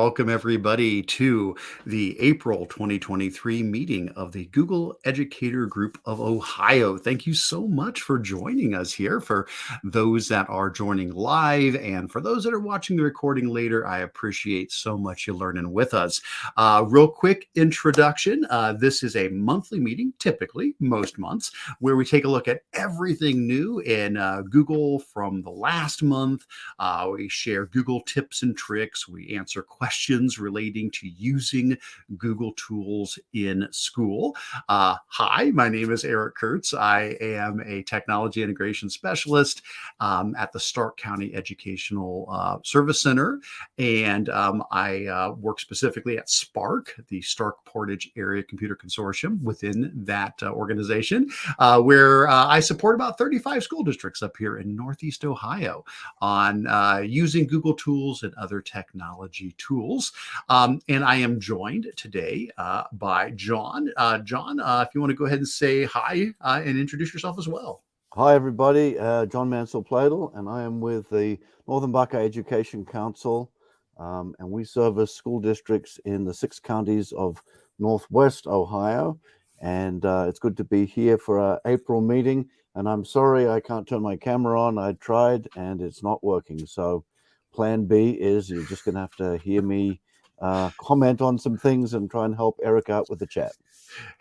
welcome everybody to the April 2023 meeting of the Google Educator Group of Ohio. Thank you so much for joining us here. For those that are joining live and for those that are watching the recording later, I appreciate so much you learning with us. Real quick introduction. This is a monthly meeting, typically most months, where we take a look at everything new in Google from the last month. We share Google tips and tricks. We answer questions relating to using Google tools in school. Hi, my name is Eric Kurtz. I am a technology integration specialist at the Stark County Educational Service Center, and I work specifically at SPARC, the Stark Portage Area Computer Consortium within that organization, where I support about 35 school districts up here in Northeast Ohio on using Google tools and other technology tools. And I am joined today by John. John, if you want to go ahead and say hi and introduce yourself as well. Hi, everybody. John Mansell-Pladel, and I am with the Northern Buckeye Education Council, and we service school districts in the 6 counties of Northwest Ohio. And it's good to be here for our April meeting. And I'm sorry I can't turn my camera on. I tried, and it's not working. So plan B is you're just going to have to hear me comment on some things and try and help Eric out with the chat.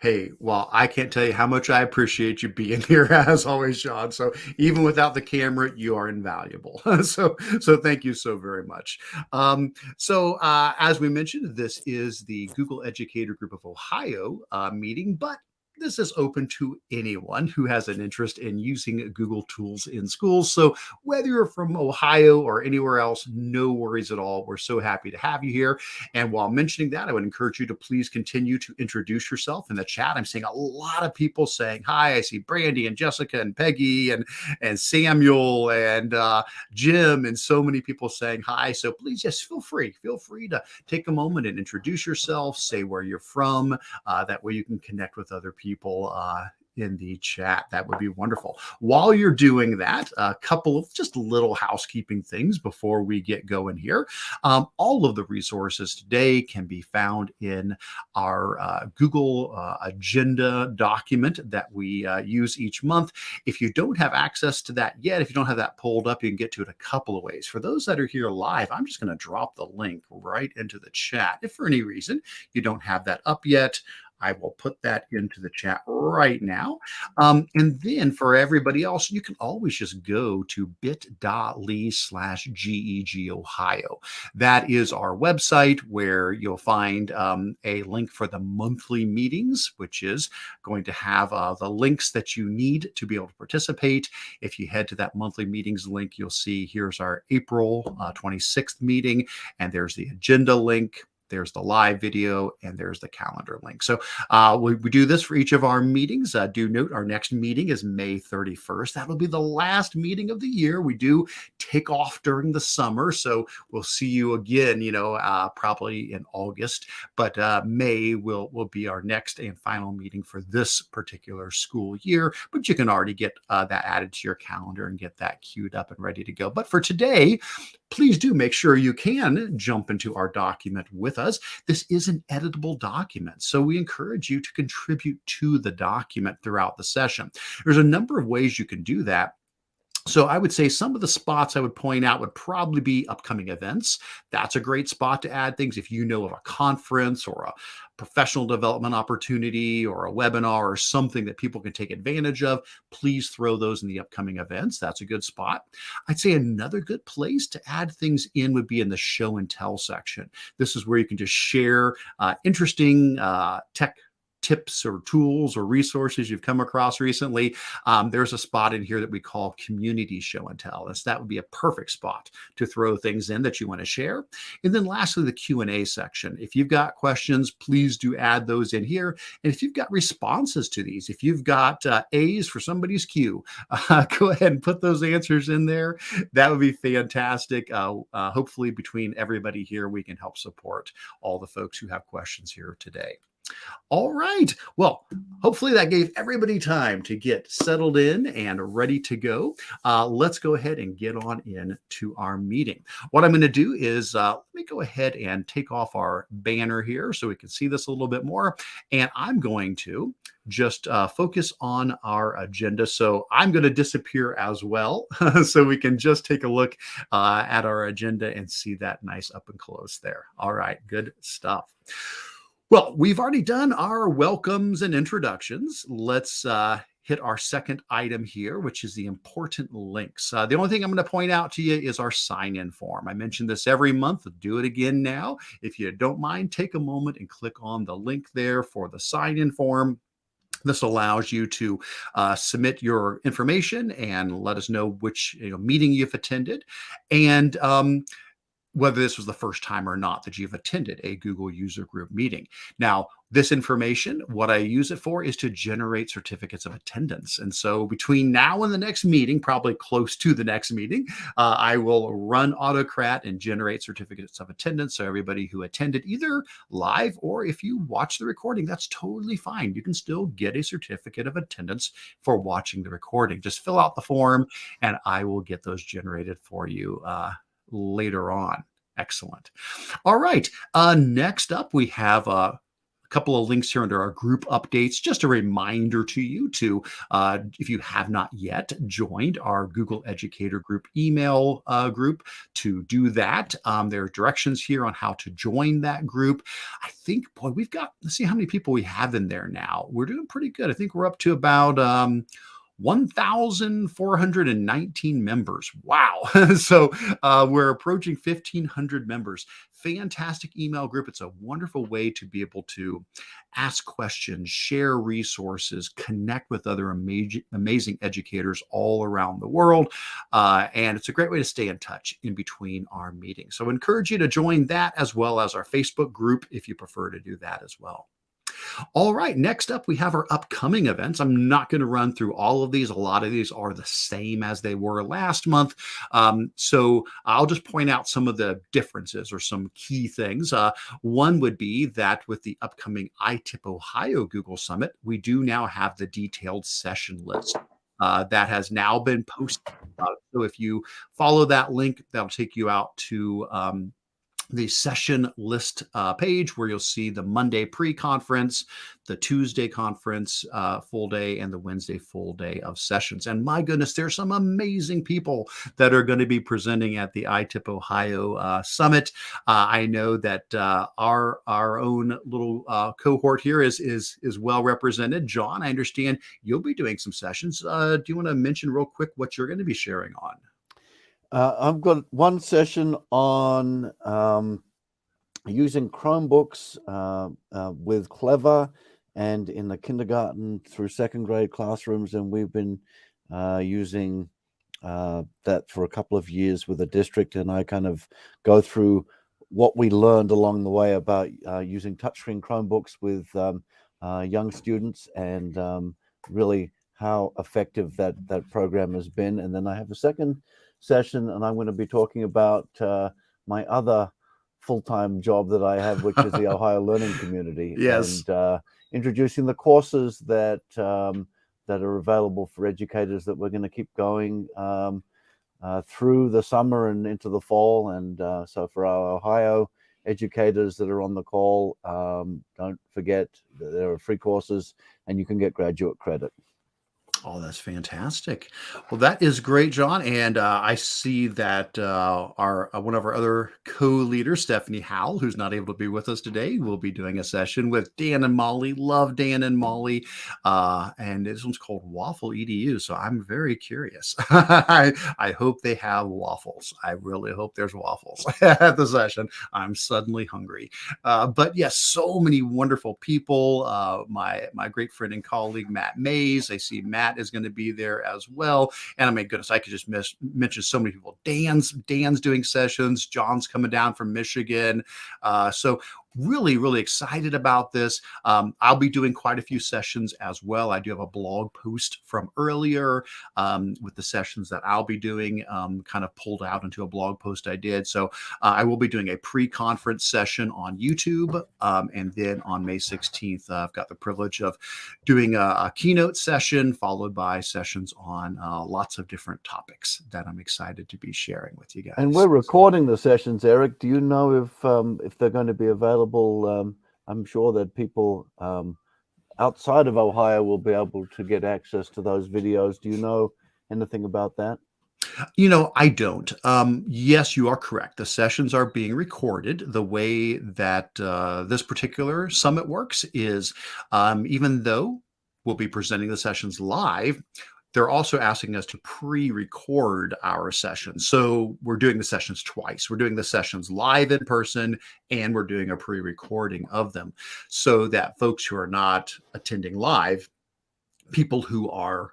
Hey, well, I can't tell you how much I appreciate you being here as always, Sean. So even without the camera, you are invaluable. So thank you so very much. As we mentioned, this is the Google Educator Group of Ohio meeting, but this is open to anyone who has an interest in using Google tools in schools. So whether you're from Ohio or anywhere else, no worries at all. We're so happy to have you here. And while mentioning that, I would encourage you to please continue to introduce yourself in the chat. I'm seeing a lot of people saying hi. I see Brandy and Jessica and Peggy and Samuel and Jim and so many people saying hi. So please just feel free to take a moment and introduce yourself, say where you're from. That way you can connect with other people in the chat. That would be wonderful. While you're doing that, a couple of just little housekeeping things before we get going here. All of the resources today can be found in our Google Agenda document that we use each month. If you don't have access to that yet, if you don't have that pulled up, you can get to it a couple of ways. For those that are here live, I'm just going to drop the link right into the chat. If for any reason you don't have that up yet, I will put that into the chat right now. And then for everybody else, you can always just go to bit.ly/GEG Ohio. That is our website where you'll find a link for the monthly meetings, which is going to have the links that you need to be able to participate. If you head to that monthly meetings link, you'll see here's our April 26th meeting, and there's the agenda link. There's the live video, and there's the calendar link. So we do this for each of our meetings. Do note our next meeting is May 31st. That will be the last meeting of the year. We do take off during the summer, so we'll see you again, probably in August. But May will be our next and final meeting for this particular school year. But you can already get that added to your calendar and get that queued up and ready to go. But for today, please do make sure you can jump into our document with us. This is an editable document, so we encourage you to contribute to the document throughout the session. There's a number of ways you can do that. So I would say some of the spots I would point out would probably be upcoming events. That's a great spot to add things. If you know of a conference or a professional development opportunity or a webinar or something that people can take advantage of, please throw those in the upcoming events. That's a good spot. I'd say another good place to add things in would be in the show and tell section. This is where you can just share interesting tech tips or tools or resources you've come across recently. There's a spot in here that we call community show and tell. That would be a perfect spot to throw things in that you want to share. And then lastly, the Q&A section. If you've got questions, please do add those in here. And if you've got responses to these, if you've got A's for somebody's Q, go ahead and put those answers in there. That would be fantastic. Hopefully between everybody here, we can help support all the folks who have questions here today. All right. Well, hopefully that gave everybody time to get settled in and ready to go. Let's go ahead and get on into our meeting. What I'm going to do is let me go ahead and take off our banner here so we can see this a little bit more. And I'm going to just focus on our agenda. So I'm going to disappear as well so we can just take a look at our agenda and see that nice up and close there. All right. Good stuff. Well, we've already done our welcomes and introductions. Let's hit our second item here, which is the important links. The only thing I'm going to point out to you is our sign-in form. I mention this every month. Do it again now. If you don't mind, take a moment and click on the link there for the sign-in form. This allows you to submit your information and let us know which meeting you've attended. And whether this was the first time or not that you've attended a Google user group meeting. Now, this information, what I use it for is to generate certificates of attendance. And so between now and the next meeting, probably close to the next meeting, I will run Autocrat and generate certificates of attendance. So everybody who attended either live or if you watch the recording, that's totally fine. You can still get a certificate of attendance for watching the recording. Just fill out the form and I will get those generated for you later on. Excellent. All right. Next up, we have a couple of links here under our group updates. Just a reminder to you to, if you have not yet joined our Google Educator Group email group, to do that. There are directions here on how to join that group. I think, boy, we've got, let's see how many people we have in there now. We're doing pretty good. I think we're up to about 1,419 members. Wow. So we're approaching 1,500 members. Fantastic email group. It's a wonderful way to be able to ask questions, share resources, connect with other amazing educators all around the world. And it's a great way to stay in touch in between our meetings. So I encourage you to join that as well as our Facebook group if you prefer to do that as well. All right, next up, we have our upcoming events. I'm not going to run through all of these. A lot of these are the same as they were last month. So I'll just point out some of the differences or some key things. One would be that with the upcoming iTip Ohio Google Summit, we do now have the detailed session list. That has now been posted. So if you follow that link, that'll take you out to the session list page where you'll see the Monday pre-conference, the Tuesday conference full day, and the Wednesday full day of sessions. And my goodness, there's some amazing people that are going to be presenting at the iTip Ohio Summit. I know that our own little cohort here is well represented. John, I understand you'll be doing some sessions. Do you want to mention real quick what you're going to be sharing on? I've got one session on using Chromebooks with Clever and in the kindergarten through second grade classrooms. And we've been using that for a couple of years with the district. And I kind of go through what we learned along the way about using touchscreen Chromebooks with young students and really how effective that program has been. And then I have a second session and I'm going to be talking about my other full-time job that I have, which is the Ohio Learning Community. Yes. And introducing the courses that are available for educators that we're going to keep going through the summer and into the fall. And so for our Ohio educators that are on the call, don't forget that there are free courses and you can get graduate credit. Oh, that's fantastic. Well, that is great, John. And I see that our one of our other co-leaders, Stephanie Howell, who's not able to be with us today, will be doing a session with Dan and Molly. Love Dan and Molly. And this one's called Waffle EDU. So I'm very curious. I hope they have waffles. I really hope there's waffles at the session. I'm suddenly hungry. But yes, so many wonderful people. My great friend and colleague, Matt Mays. I see Matt is going to be there as well. And I mean, goodness, I could just mention so many people. Dan's doing sessions. John's coming down from Michigan. So really, really excited about this. I'll be doing quite a few sessions as well. I do have a blog post from earlier with the sessions that I'll be doing, kind of pulled out into a blog post I did. So I will be doing a pre-conference session on YouTube. And then on May 16th, I've got the privilege of doing a keynote session followed by sessions on lots of different topics that I'm excited to be sharing with you guys. And we're recording the sessions, Eric. Do you know if they're going to be available? I'm sure that people outside of Ohio will be able to get access to those videos. Do you know anything about that? I don't. Yes, you are correct. The sessions are being recorded. The way that this particular summit works is even though we'll be presenting the sessions live, they're also asking us to pre-record our sessions. So we're doing the sessions twice. We're doing the sessions live in person, and we're doing a pre-recording of them so that folks who are not attending live, people who are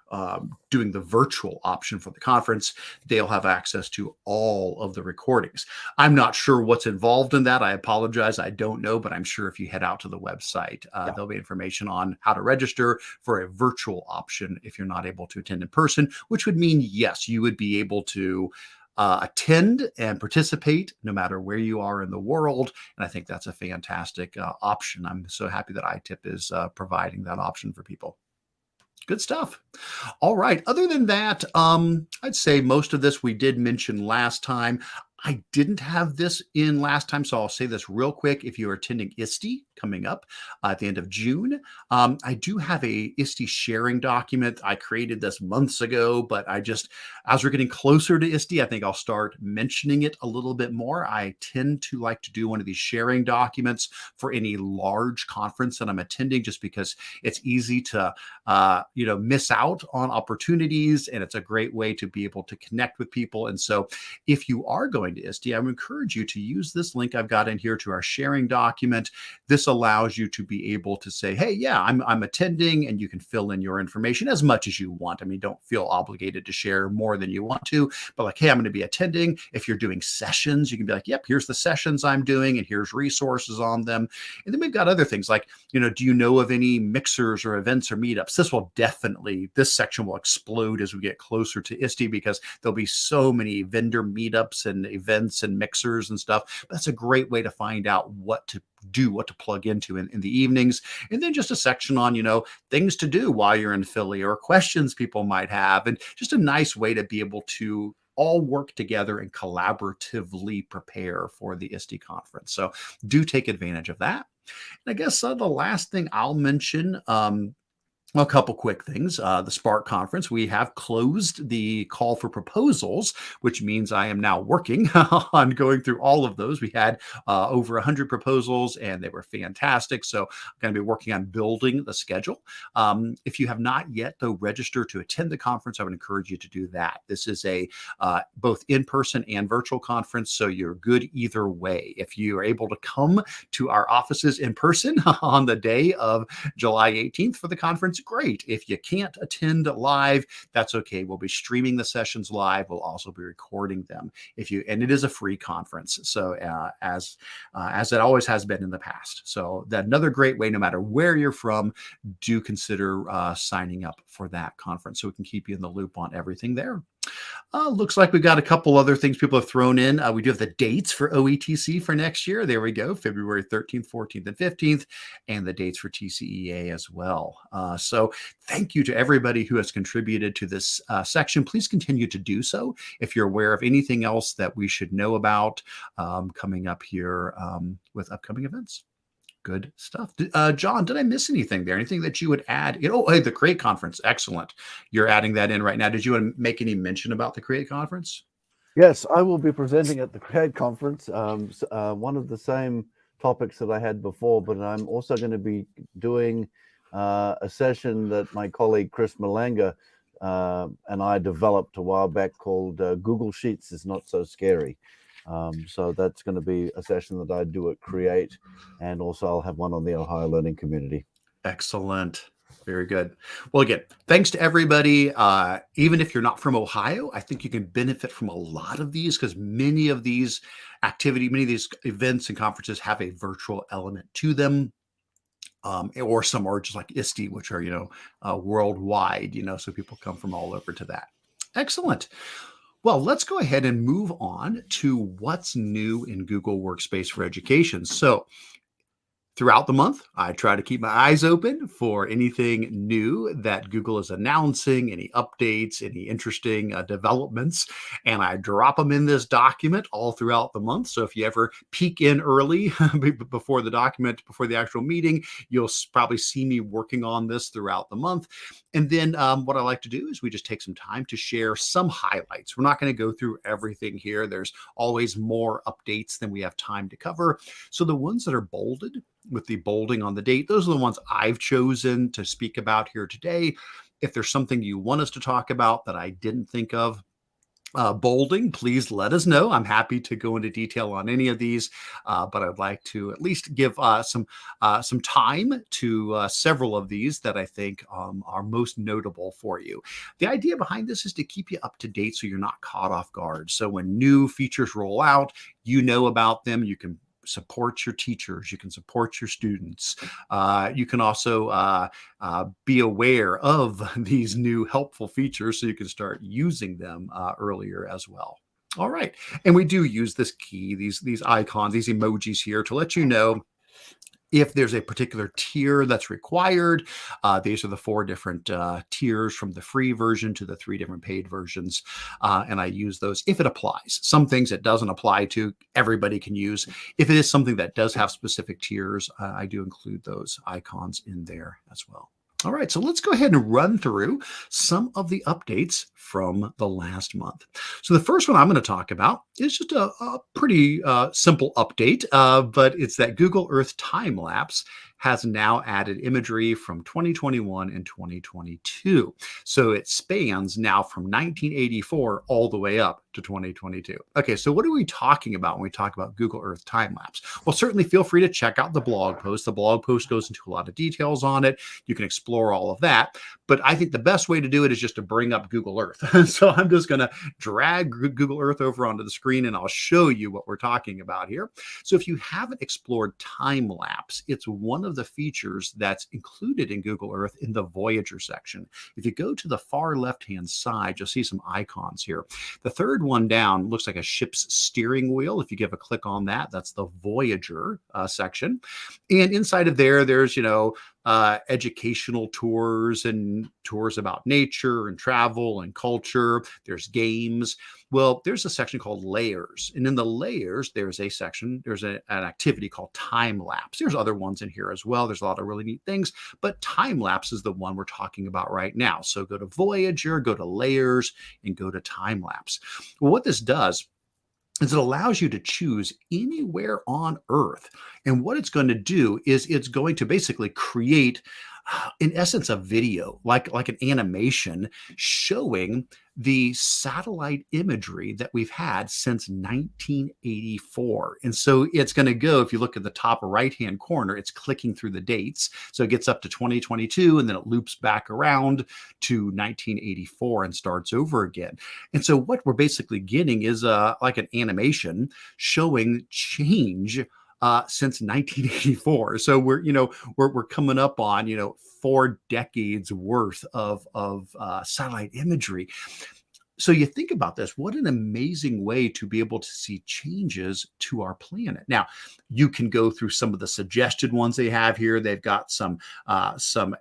doing the virtual option for the conference, they'll have access to all of the recordings. I'm not sure what's involved in that. I apologize. I don't know, but I'm sure if you head out to the website, there'll be information on how to register for a virtual option if you're not able to attend in person, which would mean, yes, you would be able to attend and participate no matter where you are in the world. And I think that's a fantastic option. I'm so happy that iTip is providing that option for people. Good stuff. All right. Other than that, I'd say most of this we did mention last time. I didn't have this in last time, so I'll say this real quick. If you're attending ISTE coming up at the end of June, I do have a ISTE sharing document. I created this months ago, but as we're getting closer to ISTE, I think I'll start mentioning it a little bit more. I tend to like to do one of these sharing documents for any large conference that I'm attending, just because it's easy to miss out on opportunities, and it's a great way to be able to connect with people. And so if you are going to ISTE, I would encourage you to use this link I've got in here to our sharing document. This allows you to be able to say, hey, yeah, I'm attending, and you can fill in your information as much as you want. I mean, don't feel obligated to share more than you want to, but like, hey, I'm going to be attending. If you're doing sessions, you can be like, yep, here's the sessions I'm doing, and here's resources on them. And then we've got other things like, do you know of any mixers or events or meetups? This section will explode as we get closer to ISTE, because there'll be so many vendor meetups and events and mixers and stuff. That's a great way to find out what to do, what to plug into in the evenings. And then just a section on, things to do while you're in Philly, or questions people might have, and just a nice way to be able to all work together and collaboratively prepare for the ISTE conference. So do take advantage of that. And I guess the last thing I'll mention, a couple quick things. The Spark conference, we have closed the call for proposals, which means I am now working on going through all of those. We had over 100 proposals, and they were fantastic. So I'm going to be working on building the schedule. If you have not yet, though, registered to attend the conference, I would encourage you to do that. This is a both in-person and virtual conference, so you're good either way. If you are able to come to our offices in person on the day of July 18th for the conference, great. If you can't attend live, that's okay. We'll be streaming the sessions live. We'll also be recording them and it is a free conference. So as it always has been in the past. So that another great way, no matter where you're from, do consider signing up for that conference so we can keep you in the loop on everything there. Looks like we've got a couple other things people have thrown in. We do have the dates for OETC for next year. There we go, February 13th, 14th, and 15th, and the dates for TCEA as well. So thank you to everybody who has contributed to this section. Please continue to do so if you're aware of anything else that we should know about coming up here with upcoming events. Good stuff. John, did I miss anything there? Anything that you would add? Hey, the Create Conference. Excellent. You're adding that in right now. Did you want to make any mention about the Create Conference? Yes, I will be presenting at the Create Conference. One of the same topics that I had before, but I'm also going to be doing a session that my colleague Chris Malanga and I developed a while back called Google Sheets is Not So Scary. So that's going to be a session that I do at Create, and also I'll have one on the Ohio Learning Community. Excellent. Very good. Well, again, thanks to everybody. Even if you're not from Ohio, I think you can benefit from a lot of these because many of these many of these events and conferences have a virtual element to them. Or some are just like ISTE, which are, worldwide, so people come from all over to that. Excellent. Well, let's go ahead and move on to what's new in Google Workspace for Education. So throughout the month, I try to keep my eyes open for anything new that Google is announcing, any updates, any interesting developments, and I drop them in this document all throughout the month. So if you ever peek in early before the actual meeting, you'll probably see me working on this throughout the month. And then what I like to do is we just take some time to share some highlights. We're not going to go through everything here. There's always more updates than we have time to cover. So the ones that are bolded, with the bolding on the date, those are the ones I've chosen to speak about here today. If there's something you want us to talk about that I didn't think of, bolding, please let us know. I'm happy to go into detail on any of these, but I'd like to at least give some time to several of these that I think are most notable for you. The idea behind this is to keep you up to date so you're not caught off guard. So when new features roll out, you know about them. You can support your teachers, you can support your students. You can also be aware of these new helpful features so you can start using them earlier as well. All right. And we do use this key, these icons, these emojis here to let you know if there's a particular tier that's required. These are the 4 different tiers from the free version to the 3 different paid versions. And I use those if it applies. Some things it doesn't apply to, everybody can use. If it is something that does have specific tiers, I do include those icons in there as well. All right, so let's go ahead and run through some of the updates from the last month. So the first one I'm going to talk about is just a pretty simple update, but it's that Google Earth Timelapse has now added imagery from 2021 and 2022. So it spans now from 1984 all the way up to 2022. Okay, so what are we talking about when we talk about Google Earth Timelapse? Well, certainly feel free to check out the blog post. The blog post goes into a lot of details on it. You can explore all of that. But I think the best way to do it is just to bring up Google Earth. So I'm just going to drag Google Earth over onto the screen and I'll show you what we're talking about here. So if you haven't explored time-lapse, it's one of the features that's included in Google Earth in the Voyager section. If you go to the far left-hand side, you'll see some icons here. The third one down looks like a ship's steering wheel. If you give a click on that, that's the Voyager section. And inside of there, there's, educational tours and tours about nature and travel and culture. There's games. Well, there's a section called layers. And in the layers, there's a section, there's an activity called time lapse. There's other ones in here as well. There's a lot of really neat things, but time lapse is the one we're talking about right now. So go to Voyager, go to layers, and go to time lapse. Well, what this does is it allows you to choose anywhere on Earth. And what it's going to do is it's going to basically create, in essence, a video, like an animation showing the satellite imagery that we've had since 1984. And so it's going to go, if you look at the top right-hand corner, it's clicking through the dates. So it gets up to 2022, and then it loops back around to 1984 and starts over again. And so what we're basically getting is like an animation showing change since 1984. So we're coming up on 4 decades worth of satellite imagery. So you think about this, what an amazing way to be able to see changes to our planet. Now, you can go through some of the suggested ones they have here. They've got some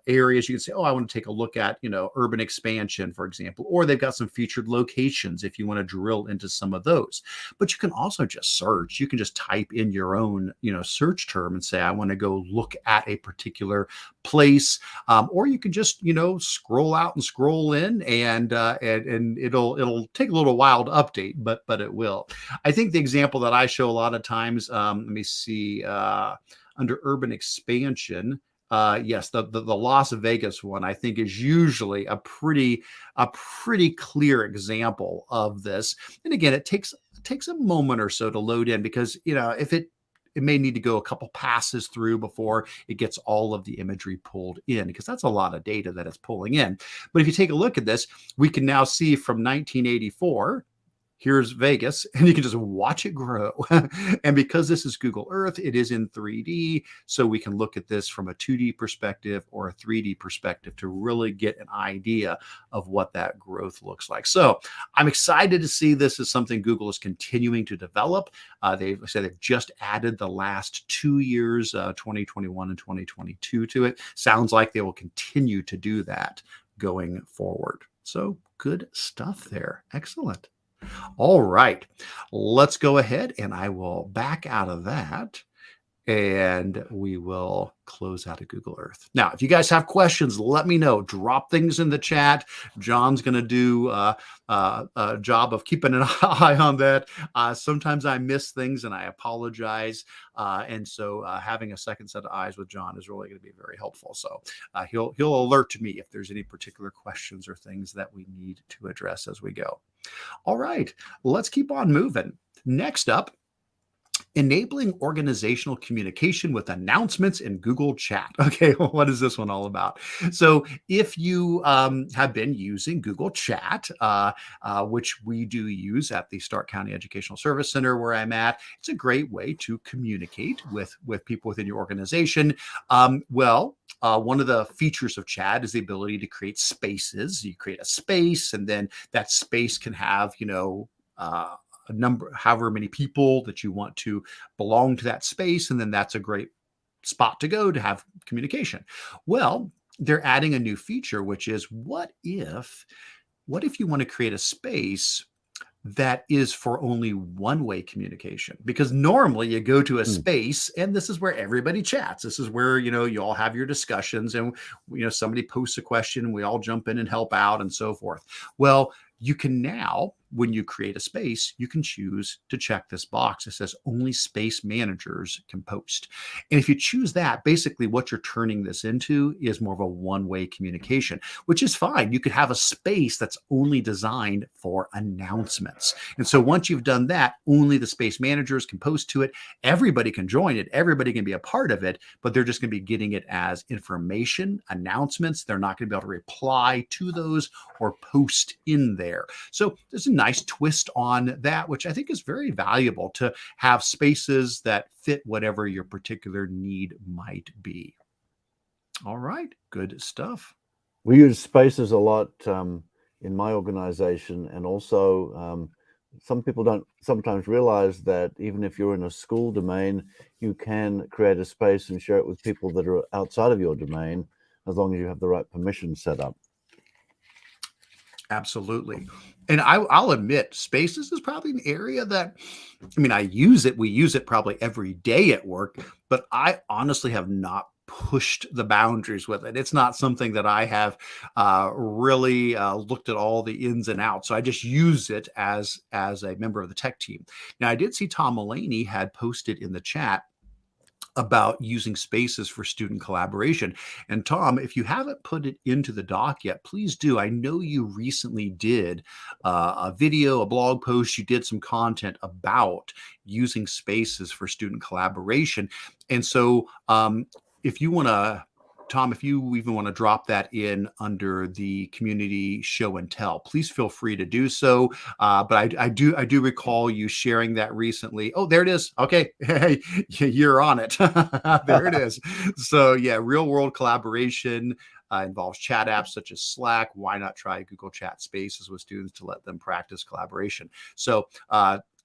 areas you can say, oh, I want to take a look at, urban expansion, for example, or they've got some featured locations if you want to drill into some of those. But you can also just search. You can just type in your own, search term and say, I want to go look at a particular place, or you can just, scroll out and scroll in, and it'll take a little while to update, but it will. I think the example that I show a lot of times, let me see, under urban expansion, yes, the Las Vegas one, I think, is usually a pretty clear example of this. And again, it takes a moment or so to load in, because if it may need to go a couple passes through before it gets all of the imagery pulled in, because that's a lot of data that it's pulling in. But if you take a look at this, we can now see from 1984, here's Vegas, and you can just watch it grow. And because this is Google Earth, it is in 3D. So we can look at this from a 2D perspective or a 3D perspective to really get an idea of what that growth looks like. So I'm excited to see this as something Google is continuing to develop. They've just added the last 2 years, 2021 and 2022 to it. Sounds like they will continue to do that going forward. So good stuff there. Excellent. All right, let's go ahead and I will back out of that and we will close out of Google Earth. Now, if you guys have questions, let me know. Drop things in the chat. John's going to do a job of keeping an eye on that. Sometimes I miss things and I apologize. And so having a second set of eyes with John is really going to be very helpful. So he'll alert me if there's any particular questions or things that we need to address as we go. All right, let's keep on moving. Next up, enabling organizational communication with announcements in Google Chat. Okay, well, what is this one all about? So if you have been using Google Chat, which we do use at the Stark County Educational Service Center where I'm at, it's a great way to communicate with people within your organization. One of the features of chat is the ability to create spaces. You create a space, and then that space can have, a number, however many people that you want to belong to that space. And then that's a great spot to go to have communication. Well, they're adding a new feature, which is what if you want to create a space that is for only one-way communication? Because normally you go to a space and this is where everybody chats. This is where, you all have your discussions and, somebody posts a question, we all jump in and help out and so forth. Well, you can now, when you create a space, you can choose to check this box that says only space managers can post. And if you choose that, basically what you're turning this into is more of a one-way communication, which is fine. You could have a space that's only designed for announcements. And so once you've done that, only the space managers can post to it. Everybody can join it. Everybody can be a part of it, but they're just going to be getting it as information, announcements. They're not going to be able to reply to those or post in there. So there's a nice twist on that, which I think is very valuable, to have spaces that fit whatever your particular need might be. All right, good stuff. We use spaces a lot in my organization, and also some people don't sometimes realize that even if you're in a school domain, you can create a space and share it with people that are outside of your domain, as long as you have the right permission set up. Absolutely. And I'll admit, spaces is probably an area that, I use it. We use it probably every day at work, but I honestly have not pushed the boundaries with it. It's not something that I have really looked at all the ins and outs. So I just use it as a member of the tech team. Now, I did see Tom Mulaney had posted in the chat about using spaces for student collaboration. And Tom, if you haven't put it into the doc yet, please do. I know you recently did a video, a blog post, you did some content about using spaces for student collaboration. And so if you want to, Tom, if you even want to drop that in under the community show and tell, please feel free to do so. But I do recall you sharing that recently. Oh, there it is. Okay, hey, you're on it. There it is. So yeah, real world collaboration involves chat apps such as Slack. Why not try Google Chat Spaces with students to let them practice collaboration? So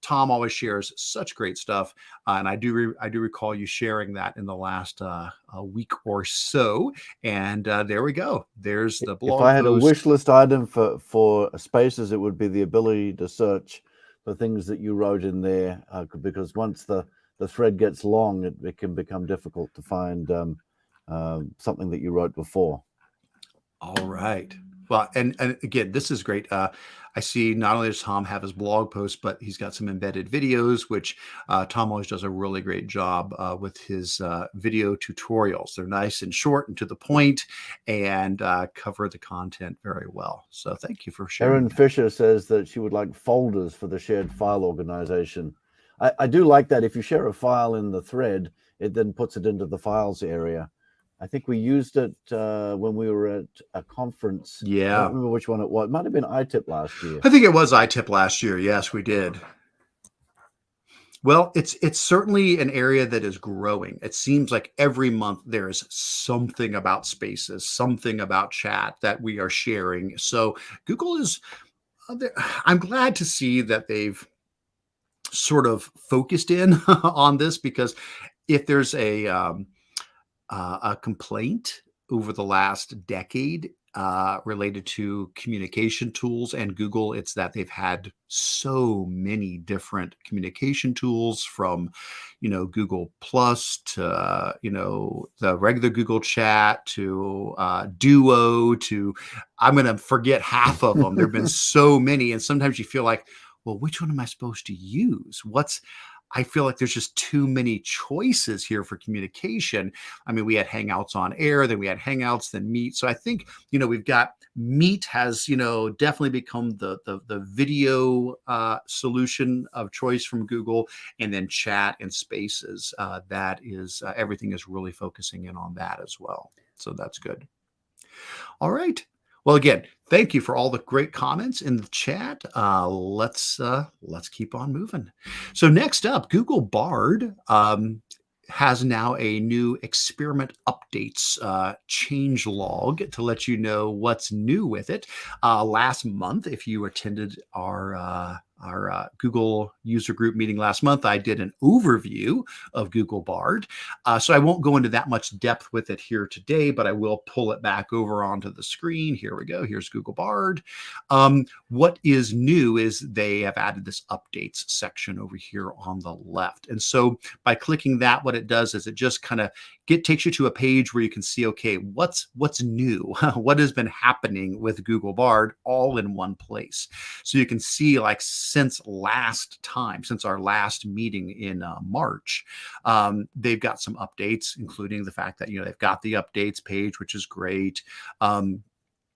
Tom always shares such great stuff, and I do recall you sharing that in the last a week or so. And there we go. There's the blog. If I had a wish list item for spaces, it would be the ability to search for things that you wrote in there, because once the thread gets long, it can become difficult to find something that you wrote before. All right. Well, and again, this is great. I see not only does Tom have his blog post, but he's got some embedded videos, which Tom always does a really great job with his video tutorials. They're nice and short and to the point, and cover the content very well. So thank you for sharing. Erin Fisher says that she would like folders for the shared file organization. I do like that. If you share a file in the thread, it then puts it into the files area. I think we used it when we were at a conference. I Yeah. don't remember which one it was. It might have been iTip last year. I think it was iTip last year. Yes, we did. Well, it's certainly an area that is growing. It seems like every month there is something about spaces, something about chat that we are sharing. So Google is, I'm glad to see that they've sort of focused in on this, because if there's a complaint over the last decade related to communication tools and Google, it's that they've had so many different communication tools, from, Google Plus to, the regular Google Chat to Duo to, I'm going to forget half of them. There've been so many. And sometimes you feel like, well, which one am I supposed to use? I feel like there's just too many choices here for communication. I mean, we had Hangouts on Air, then we had Hangouts, then Meet. So I think, we've got Meet has, definitely become the video solution of choice from Google, and then Chat and Spaces. That is, everything is really focusing in on that as well. So that's good. All right. Well, again, thank you for all the great comments in the chat. Let's keep on moving. So next up, Google Bard has now a new experiment updates changelog to let you know what's new with it. Last month, if you attended our Google user group meeting last month, I did an overview of Google Bard. So I won't go into that much depth with it here today, but I will pull it back over onto the screen. Here we go. Here's Google Bard. What is new is they have added this updates section over here on the left. And so by clicking that, what it does is it just kind of takes you to a page where you can see, okay, what's new, what has been happening with Google Bard all in one place. So you can see, like, since our last meeting in March, they've got some updates, including the fact that, they've got the updates page, which is great.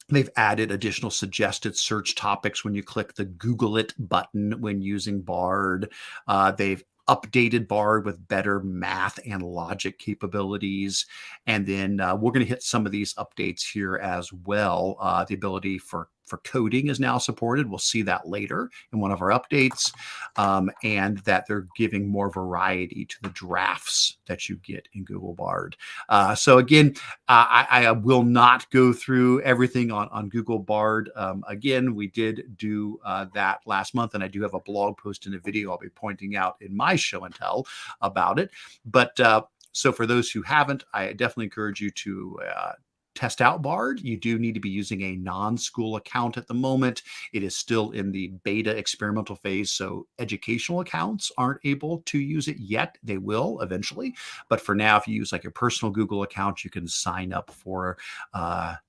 They've added additional suggested search topics when you click the Google It button when using Bard. They've updated Bard with better math and logic capabilities. And then we're going to hit some of these updates here as well. The ability for coding is now supported. We'll see that later in one of our updates. And that they're giving more variety to the drafts that you get in Google Bard. So again, I will not go through everything on Google Bard. Again, we did do that last month, and I do have a blog post and a video I'll be pointing out in my show and tell about it. But so for those who haven't, I definitely encourage you to test out Bard. You do need to be using a non-school account at the moment. It is still in the beta experimental phase, so educational accounts aren't able to use it yet. They will eventually, but for now, if you use like your personal Google account, you can sign up for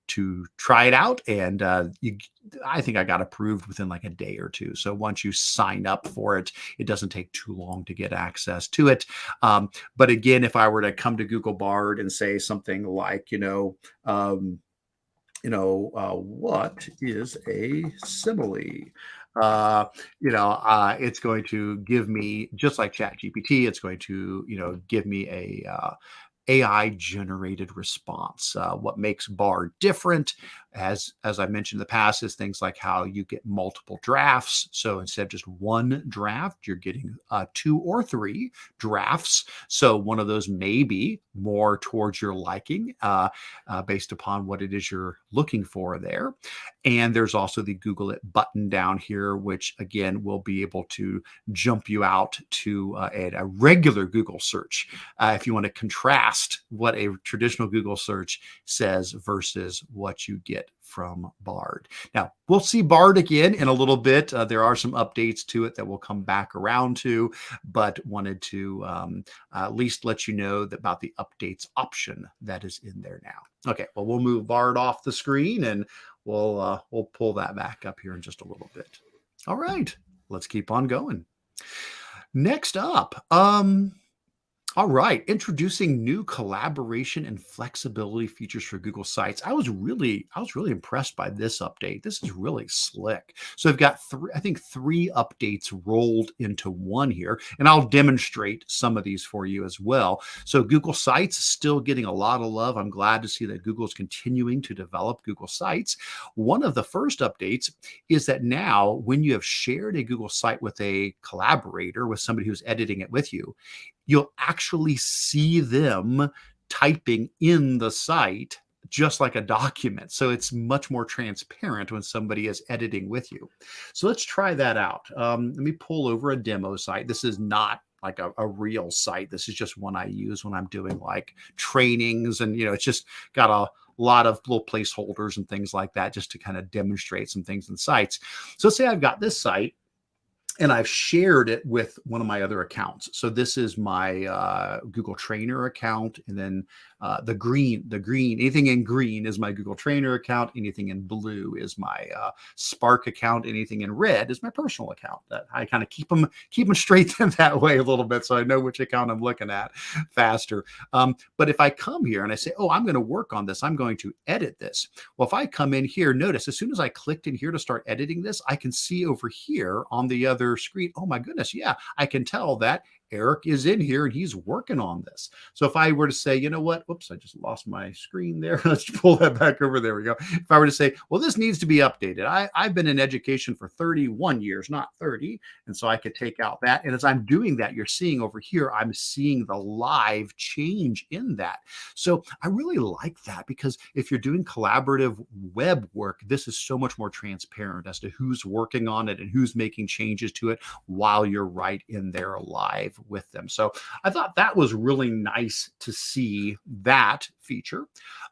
to try it out. And I think I got approved within like a day or two. So once you sign up for it, it doesn't take too long to get access to it. But again, if I were to come to Google Bard and say something like, what is a simile? It's going to give me, just like ChatGPT, it's going to, give me a AI generated response. What makes Bard different, as I mentioned in the past, is things like how you get multiple drafts. So instead of just one draft, you're getting 2 or 3 drafts. So one of those may be more towards your liking based upon what it is you're looking for there. And there's also the Google It button down here, which again will be able to jump you out to a regular Google search if you want to contrast what a traditional Google search says versus what you get from Bard. Now, we'll see Bard again in a little bit. There are some updates to it that we'll come back around to, but wanted to at least let you know about the updates option that is in there now. Okay, well, we'll move Bard off the screen and we'll pull that back up here in just a little bit. All right, let's keep on going. Next up, All right, introducing new collaboration and flexibility features for Google Sites. I was really impressed by this update. This is really slick. So I've got three updates rolled into one here, and I'll demonstrate some of these for you as well. So Google Sites is still getting a lot of love. I'm glad to see that Google is continuing to develop Google Sites. One of the first updates is that now when you have shared a Google site with a collaborator, with somebody who's editing it with you, you'll actually see them typing in the site just like a document. So it's much more transparent when somebody is editing with you. So let's try that out. Let me pull over a demo site. This is not like a real site. This is just one I use when I'm doing like trainings, and it's just got a lot of little placeholders and things like that just to kind of demonstrate some things in sites. So let's say I've got this site and I've shared it with one of my other accounts. So this is my Google Trainer account, and then the green, anything in green is my Google Trainer account. Anything in blue is my Spark account. Anything in red is my personal account. That I kind of keep them straight that way a little bit, so I know which account I'm looking at faster. But if I come here and I say, oh, I'm going to work on this, I'm going to edit this. Well, if I come in here, notice as soon as I clicked in here to start editing this, I can see over here on the other screen, oh my goodness, yeah, I can tell that Eric is in here and he's working on this. So if I were to say, you know what, whoops, I just lost my screen there. Let's pull that back over. There we go. If I were to say, well, this needs to be updated. I've been in education for 31 years, not 30. And so I could take out that. And as I'm doing that, you're seeing over here, I'm seeing the live change in that. So I really like that, because if you're doing collaborative web work, this is so much more transparent as to who's working on it and who's making changes to it while you're right in there live with them. So I thought that was really nice to see that feature.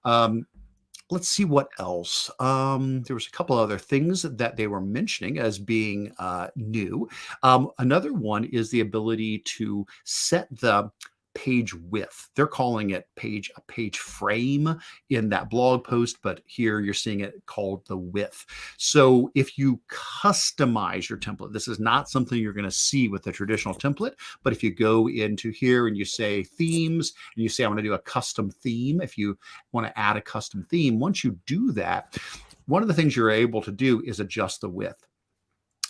Let's see what else. There was a couple other things that they were mentioning as being new. Another one is the ability to set the page width. They're calling it a page frame in that blog post, but here you're seeing it called the width. So if you customize your template, this is not something you're going to see with the traditional template, but if you go into here and you say themes, and you say, I want to do a custom theme, if you want to add a custom theme, once you do that, one of the things you're able to do is adjust the width.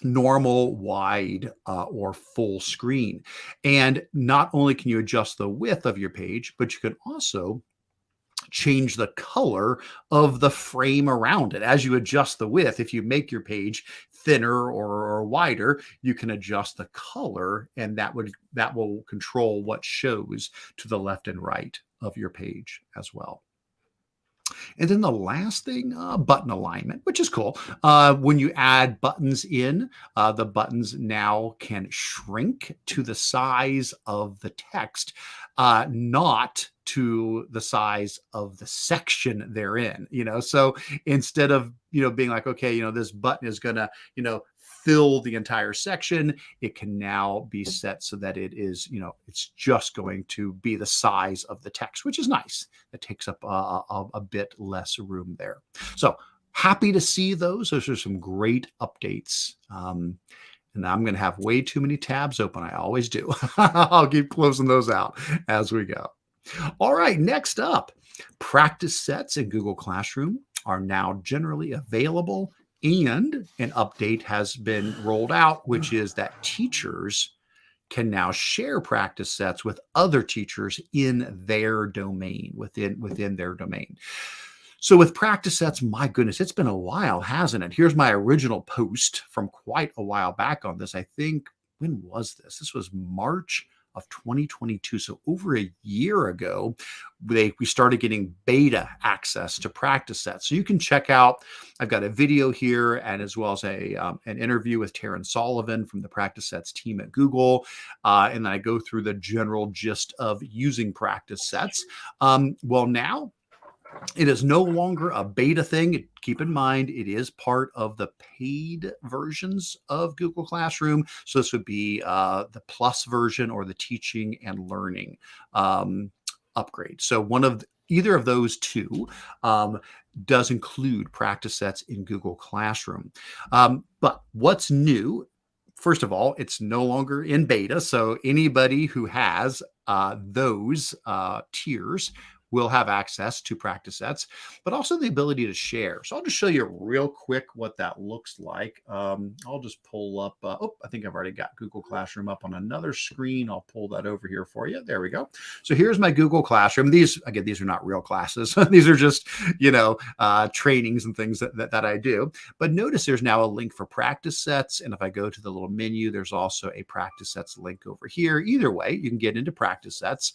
Normal, wide, or full screen. And not only can you adjust the width of your page, but you can also change the color of the frame around it. As you adjust the width, if you make your page thinner or wider, you can adjust the color, and that will control what shows to the left and right of your page as well. And then the last thing, button alignment, which is cool. When you add buttons in, the buttons now can shrink to the size of the text, not to the size of the section they're in. So instead of being like, okay, this button is gonna fill the entire section, it can now be set so that it is, it's just going to be the size of the text, which is nice. It takes up a bit less room there. So happy to see those. Those are some great updates. And I'm going to have way too many tabs open. I always do. I'll keep closing those out as we go. All right, next up, practice sets in Google Classroom are now generally available, and an update has been rolled out, which is that teachers can now share practice sets with other teachers in their domain, within their domain. So with practice sets, my goodness, it's been a while, hasn't it? Here's my original post from quite a while back on this. I think, when was this? This was March of 2022. So over a year ago, we started getting beta access to practice sets. So you can check out, I've got a video here, and as well as an interview with Taryn Sullivan from the practice sets team at Google. And then I go through the general gist of using practice sets. Well, now it is no longer a beta thing. Keep in mind, it is part of the paid versions of Google Classroom. So this would be the plus version or the teaching and learning upgrade. So either of those two does include practice sets in Google Classroom. But what's new first of all, it's no longer in beta. So anybody who has those tiers will have access to practice sets, but also the ability to share. So I'll just show you real quick what that looks like. I'll just pull up, I think I've already got Google Classroom up on another screen. I'll pull that over here for you. There we go. So here's my Google Classroom. These, again, these are not real classes. These are just, trainings and things that I do. But notice there's now a link for practice sets. And if I go to the little menu, there's also a practice sets link over here. Either way, you can get into practice sets.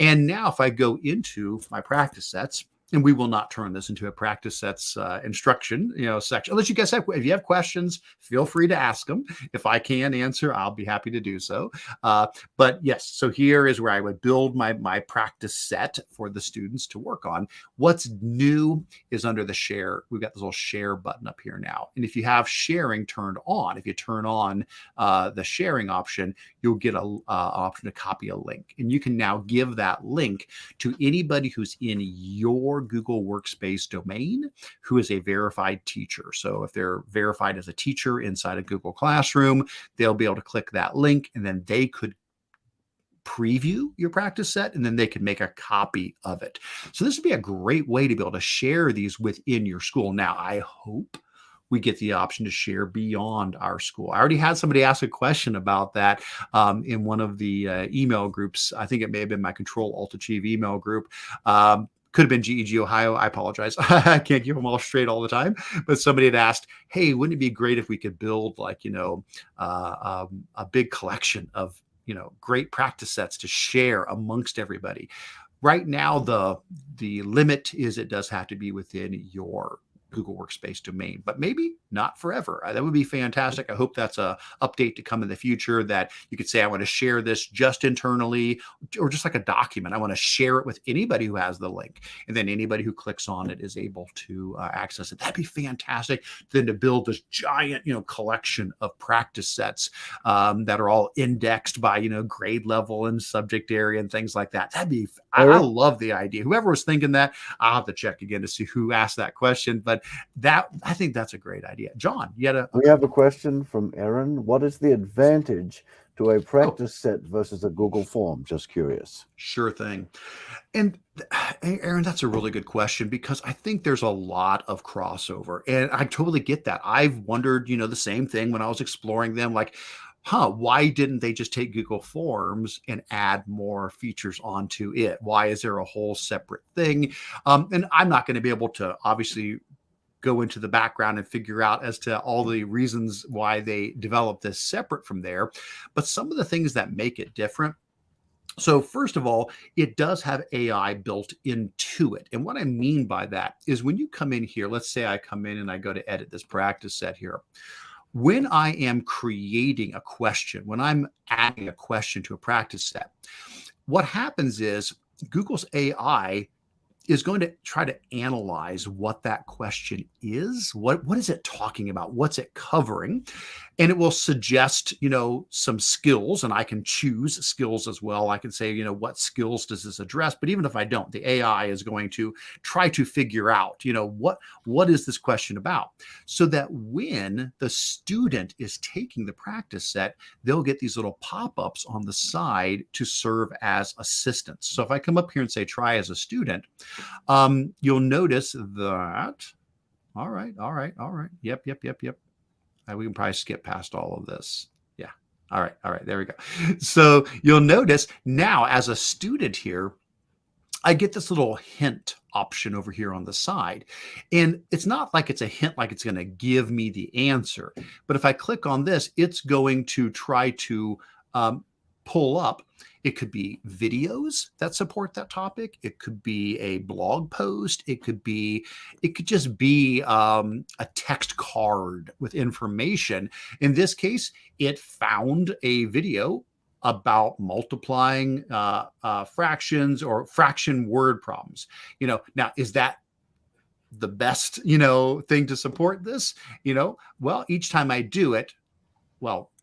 And now if I go into my practice sets, and we will not turn this into a practice sets instruction, section. Unless you guys if you have questions, feel free to ask them. If I can answer, I'll be happy to do so. But yes, so here is where I would build my practice set for the students to work on. What's new is under the share. We've got this little share button up here now. And if you have sharing turned on, if you turn on the sharing option, you'll get an option to copy a link. And you can now give that link to anybody who's in your Google Workspace domain who is a verified teacher. So if they're verified as a teacher inside of Google Classroom, they'll be able to click that link, and then they could preview your practice set, and then they can make a copy of it. So this would be a great way to be able to share these within your school. Now, I hope we get the option to share beyond our school. I already had somebody ask a question about that in one of the email groups. I think it may have been my Control Alt Achieve email group. Could have been GEG Ohio. I apologize. I can't keep them all straight all the time. But somebody had asked, hey, wouldn't it be great if we could build a big collection of, great practice sets to share amongst everybody? Right now, the limit is it does have to be within your Google Workspace domain, but maybe not forever. That would be fantastic. I hope that's a update to come in the future, that you could say, I want to share this just internally, or just like a document. I want to share it with anybody who has the link, and then anybody who clicks on it is able to access it. That'd be fantastic. Then to build this giant, collection of practice sets that are all indexed by, grade level and subject area and things like that. That'd be, I love the idea. Whoever was thinking that, I'll have to check again to see who asked that question, but I think that's a great idea. John, you had we have a question from Aaron. What is the advantage to a practice set versus a Google form? Just curious. Sure thing. And Aaron, that's a really good question, because I think there's a lot of crossover, and I totally get that. I've wondered, the same thing when I was exploring them, like, why didn't they just take Google Forms and add more features onto it? Why is there a whole separate thing? And I'm not going to be able to obviously go into the background and figure out as to all the reasons why they developed this separate from there. But some of the things that make it different. So first of all, it does have AI built into it. And what I mean by that is when you come in here, let's say I come in and I go to edit this practice set here. When I am creating a question, when I'm adding a question to a practice set, what happens is Google's AI is going to try to analyze what that question is. What is it talking about? What's it covering? And it will suggest, some skills, and I can choose skills as well. I can say, what skills does this address? But even if I don't, the AI is going to try to figure out, what is this question about? So that when the student is taking the practice set, they'll get these little pop-ups on the side to serve as assistants. So if I come up here and say, try as a student, you'll notice that, all right. Yep. We can probably skip past all of this. Yeah. All right. There we go. So you'll notice now as a student here, I get this little hint option over here on the side. And it's not like it's a hint, like it's going to give me the answer. But if I click on this, it's going to try to pull up. It could be videos that support that topic. It could be a blog post. It could just be a text card with information. In this case, it found a video about multiplying fractions or fraction word problems. Now, is that the best, thing to support this? Well, each time I do it,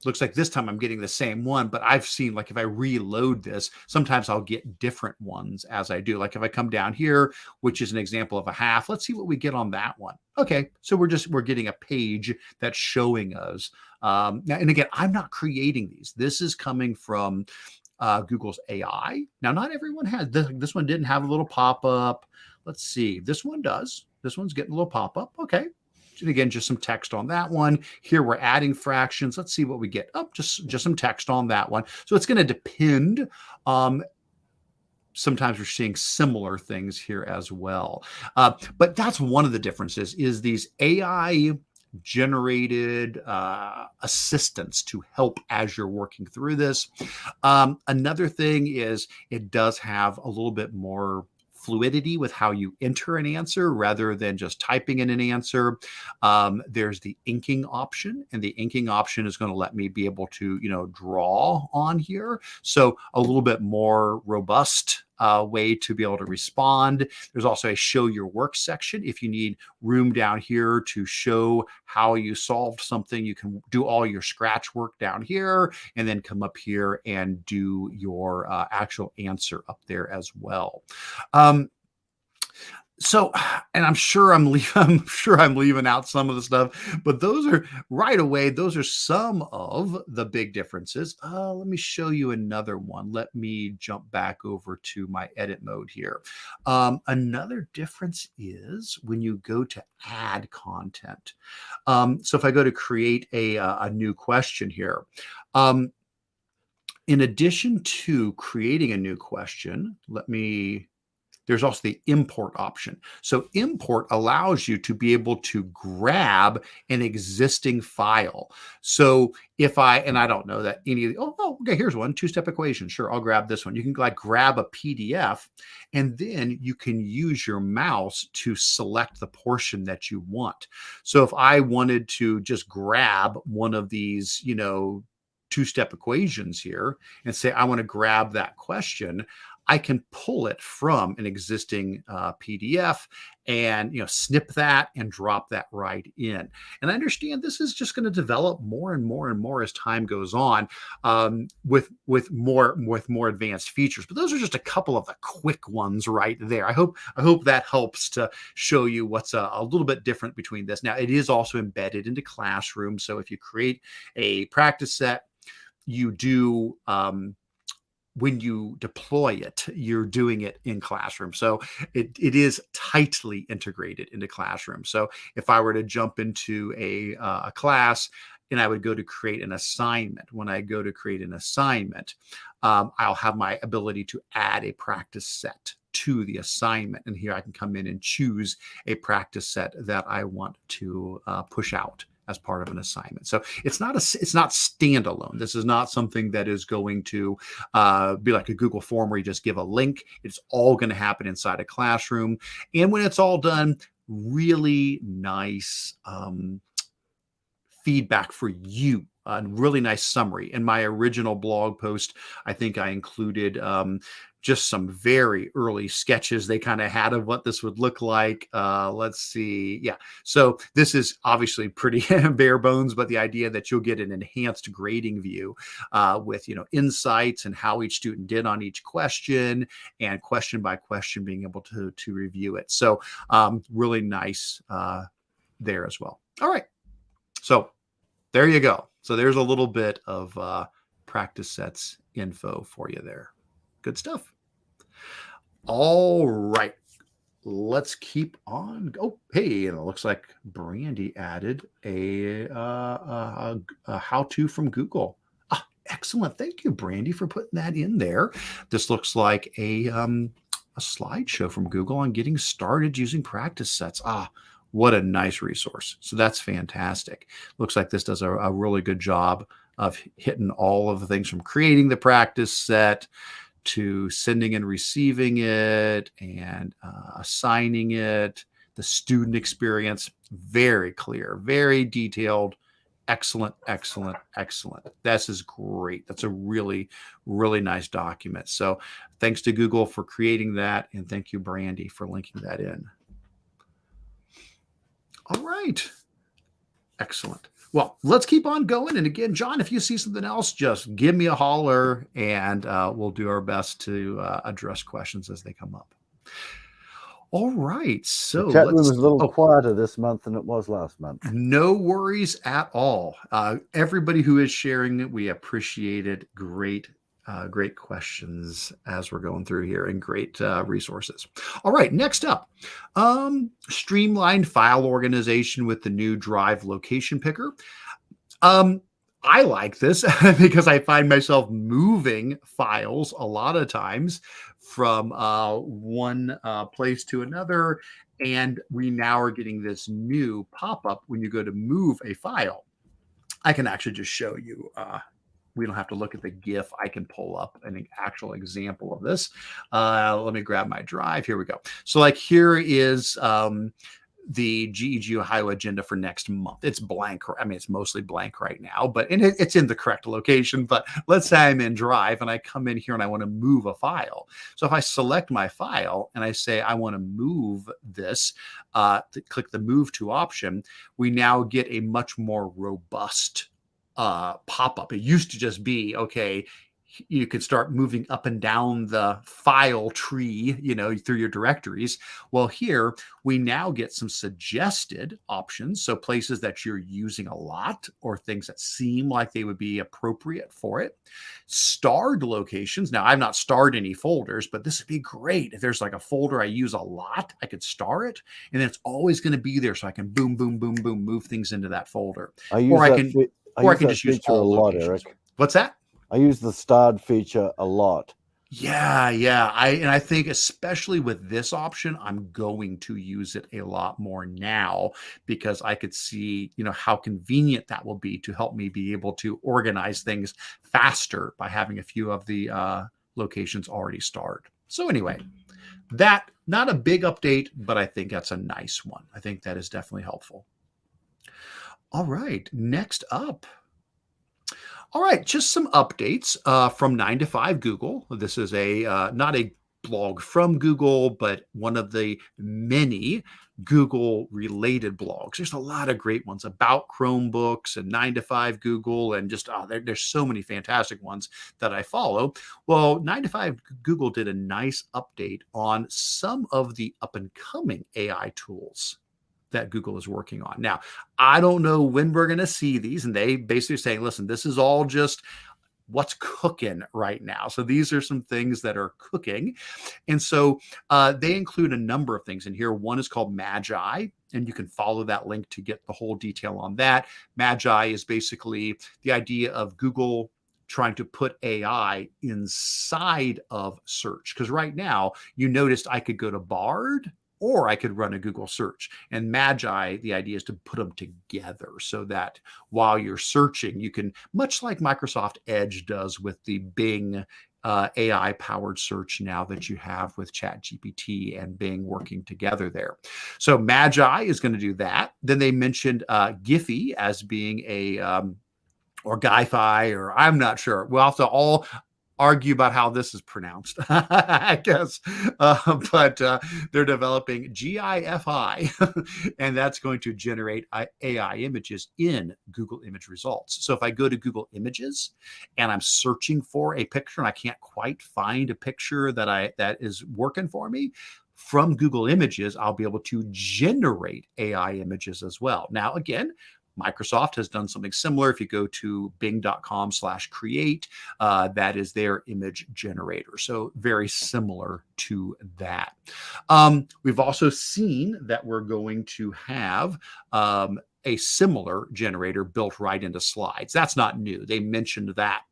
looks like this time I'm getting the same one, but I've seen, like, if I reload this, sometimes I'll get different ones as I do. Like if I come down here, which is an example of a half, let's see what we get on that one. Okay, so we're getting a page that's showing us. And again, I'm not creating these. This is coming from Google's AI. Now, not everyone has this one didn't have a little pop-up. Let's see. This one does. This one's getting a little pop-up. Okay. And again, just some text on that one. Here we're adding fractions. Let's see what we get. Oh, just some text on that one. So it's going to depend. Sometimes we're seeing similar things here as well. But that's one of the differences is these AI generated assistance to help as you're working through this. Another thing is it does have a little bit more fluidity with how you enter an answer rather than just typing in an answer. There's the inking option, and the inking option is going to let me be able to, draw on here. So a little bit more robust way to be able to respond. There's also a show your work section. If you need room down here to show how you solved something, you can do all your scratch work down here and then come up here and do your actual answer up there as well. So, and I'm sure I'm leaving out some of the stuff, but those are right away. Those are some of the big differences. Let me show you another one. Let me jump back over to my edit mode here. Another difference is when you go to add content. So if I go to create a new question here, in addition to creating a new question, there's also the import option. So import allows you to be able to grab an existing file. So if and I don't know that any of the, okay, here's one, two-step equation. Sure, I'll grab this one. You can grab a PDF, and then you can use your mouse to select the portion that you want. So if I wanted to just grab one of these, two-step equations here and say, I want to grab that question, I can pull it from an existing PDF and snip that and drop that right in. And I understand this is just going to develop more and more and more as time goes on with more advanced features. But those are just a couple of the quick ones right there. I hope that helps to show you what's a little bit different between this. Now, it is also embedded into Classroom. So if you create a practice set, you do when you deploy it, you're doing it in Classroom. So it is tightly integrated into Classroom. So if I were to jump into a class and I would go to create an assignment, when I go to create an assignment, I'll have my ability to add a practice set to the assignment. And here I can come in and choose a practice set that I want to push out as part of an assignment. So it's not standalone. This is not something that is going to be like a Google form where you just give a link. It's all going to happen inside a Classroom. And when it's all done, really nice feedback for you. A really nice summary. In my original blog post, I think I included just some very early sketches they kind of had of what this would look like. Let's see. Yeah. So this is obviously pretty bare bones, but the idea that you'll get an enhanced grading view with, insights and how each student did on each question and question by question being able to review it. So really nice there as well. All right. So there you go. So there's a little bit of practice sets info for you there. Good stuff. All right. Let's keep on. Oh, hey, and it looks like Brandy added a how-to from Google. Excellent. Thank you, Brandy, for putting that in there. This looks like a slideshow from Google on getting started using practice sets. What a nice resource. So that's fantastic. Looks like this does a really good job of hitting all of the things from creating the practice set to sending and receiving it and assigning it, the student experience. Very clear, very detailed. Excellent, excellent, excellent. This is great. That's a really, really nice document. So thanks to Google for creating that. And thank you, Brandy, for linking that in. All right. Excellent. Well, let's keep on going. And again, John, if you see something else, just give me a holler and we'll do our best to address questions as they come up. All right. So the chat room let's. is a little quieter this month than it was last month. No worries at all. Everybody who is sharing it, we appreciate it. Great questions as we're going through here and great resources. All right, next up, streamlined file organization with the new Drive location picker. I like this because I find myself moving files a lot of times from one place to another. And we now are getting this new pop-up when you go to move a file. I can actually just show you. We don't have to look at the GIF. I can pull up an actual example of this. Let me grab my drive. Here we go. So like here is the GEG Ohio agenda for next month. It's blank. I mean, it's mostly blank right now, but it's in the correct location. But let's say I'm in Drive and I come in here and I want to move a file. So if I select my file and I say I want to move this, click the Move To option, we now get a much more robust pop-up. It used to just be, okay, you could start moving up and down the file tree, through your directories. Well, here we now get some suggested options. So places that you're using a lot or things that seem like they would be appropriate for it. Starred locations. Now, I've not starred any folders, but this would be great. If there's like a folder I use a lot, I could star it, and then it's always going to be there. So I can boom, boom, boom, boom, move things into that folder. I can just use all a lot, locations. Eric. What's that? I use the starred feature a lot. Yeah. I think especially with this option, I'm going to use it a lot more now because I could see, how convenient that will be to help me be able to organize things faster by having a few of the locations already starred. So anyway, that not a big update, but I think that's a nice one. I think that is definitely helpful. All right, next up. All right, just some updates from 9 to 5 Google. This is not a blog from Google, but one of the many Google-related blogs. There's a lot of great ones about Chromebooks and 9 to 5 Google, and just there's so many fantastic ones that I follow. Well, 9 to 5 Google did a nice update on some of the up-and-coming AI tools that Google is working on. Now, I don't know when we're going to see these, and they basically saying, listen, this is all just what's cooking right now. So these are some things that are cooking. And so they include a number of things in here. One is called Magi, and you can follow that link to get the whole detail on that. Magi is basically the idea of Google trying to put AI inside of search. Because right now, you noticed I could go to Bard, or I could run a Google search. And Magi, the idea is to put them together so that while you're searching, you can, much like Microsoft Edge does with the Bing AI-powered search now that you have with ChatGPT and Bing working together there. So Magi is going to do that. Then they mentioned GIFI as being or GIFI, or I'm not sure. We'll have to all argue about how this is pronounced, I guess. But they're developing GIFI, and that's going to generate AI images in Google image results. So if I go to Google Images and I'm searching for a picture and I can't quite find a picture that is working for me, from Google Images, I'll be able to generate AI images as well. Now, again, Microsoft has done something similar. If you go to bing.com/create, that is their image generator. So very similar to that. We've also seen that we're going to have a similar generator built right into slides. That's not new. They mentioned that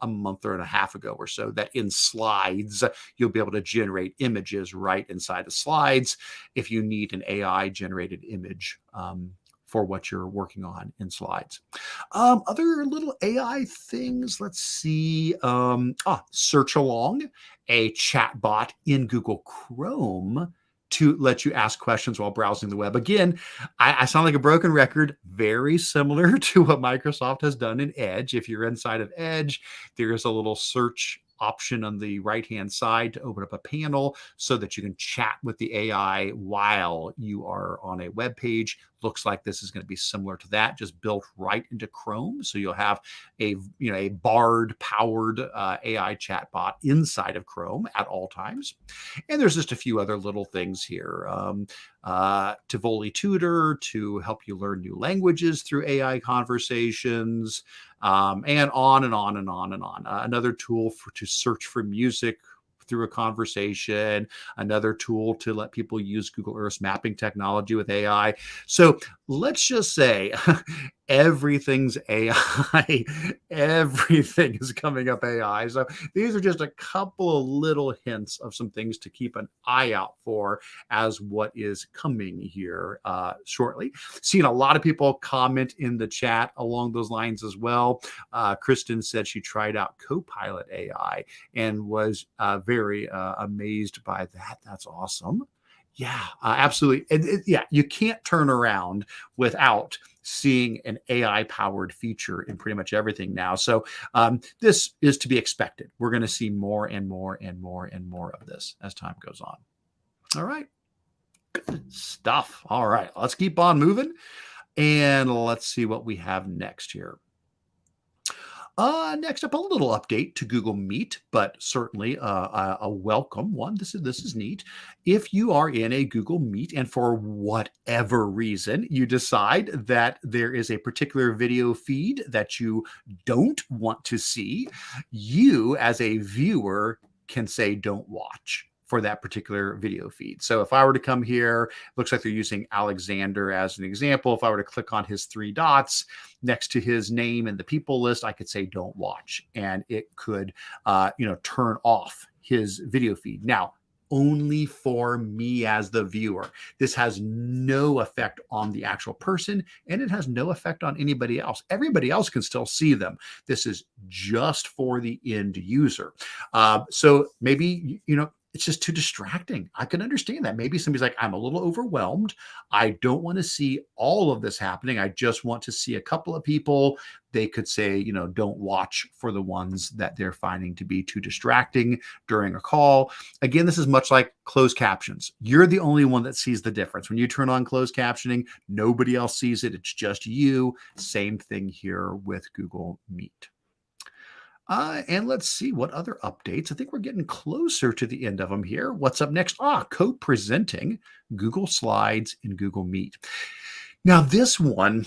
a month and a half ago or so, that in slides, you'll be able to generate images right inside the slides if you need an AI generated image for what you're working on in slides. Other little AI things, let's see. Searchalong, a chatbot in Google Chrome to let you ask questions while browsing the web. Again, I sound like a broken record, very similar to what Microsoft has done in Edge. If you're inside of Edge, there's a little search option on the right-hand side to open up a panel so that you can chat with the AI while you are on a web page. Looks like this is going to be similar to that, just built right into Chrome. So you'll have a Bard powered AI chatbot inside of Chrome at all times. And there's just a few other little things here. Tivoli Tutor to help you learn new languages through AI conversations, and on and on and on and on. Another tool to search for music through a conversation, another tool to let people use Google Earth's mapping technology with AI. So let's just say everything's AI. Everything is coming up AI. So these are just a couple of little hints of some things to keep an eye out for as what is coming here shortly. Seeing a lot of people comment in the chat along those lines as well. Kristen said she tried out Copilot AI and was very amazed by that. That's awesome. Yeah, absolutely. Yeah, you can't turn around without seeing an AI-powered feature in pretty much everything now. So this is to be expected. We're going to see more and more and more and more of this as time goes on. All right. Good stuff. All right, let's keep on moving. And let's see what we have next here. Next up, a little update to Google Meet, but certainly a welcome one. This is neat. If you are in a Google Meet and for whatever reason you decide that there is a particular video feed that you don't want to see, you as a viewer can say don't watch for that particular video feed. So if I were to come here, looks like they're using Alexander as an example. If I were to click on his three dots next to his name in the people list, I could say don't watch, and it could turn off his video feed. Now, only for me as the viewer. This has no effect on the actual person, and it has no effect on anybody else. Everybody else can still see them. This is just for the end user. So maybe, it's just too distracting. I can understand that. Maybe somebody's like, I'm a little overwhelmed. I don't want to see all of this happening. I just want to see a couple of people. They could say, don't watch for the ones that they're finding to be too distracting during a call. Again, this is much like closed captions. You're the only one that sees the difference. When you turn on closed captioning, nobody else sees it. It's just you. Same thing here with Google Meet. And let's see what other updates. I think we're getting closer to the end of them here. What's up next? Co-presenting Google Slides in Google Meet. Now, this one,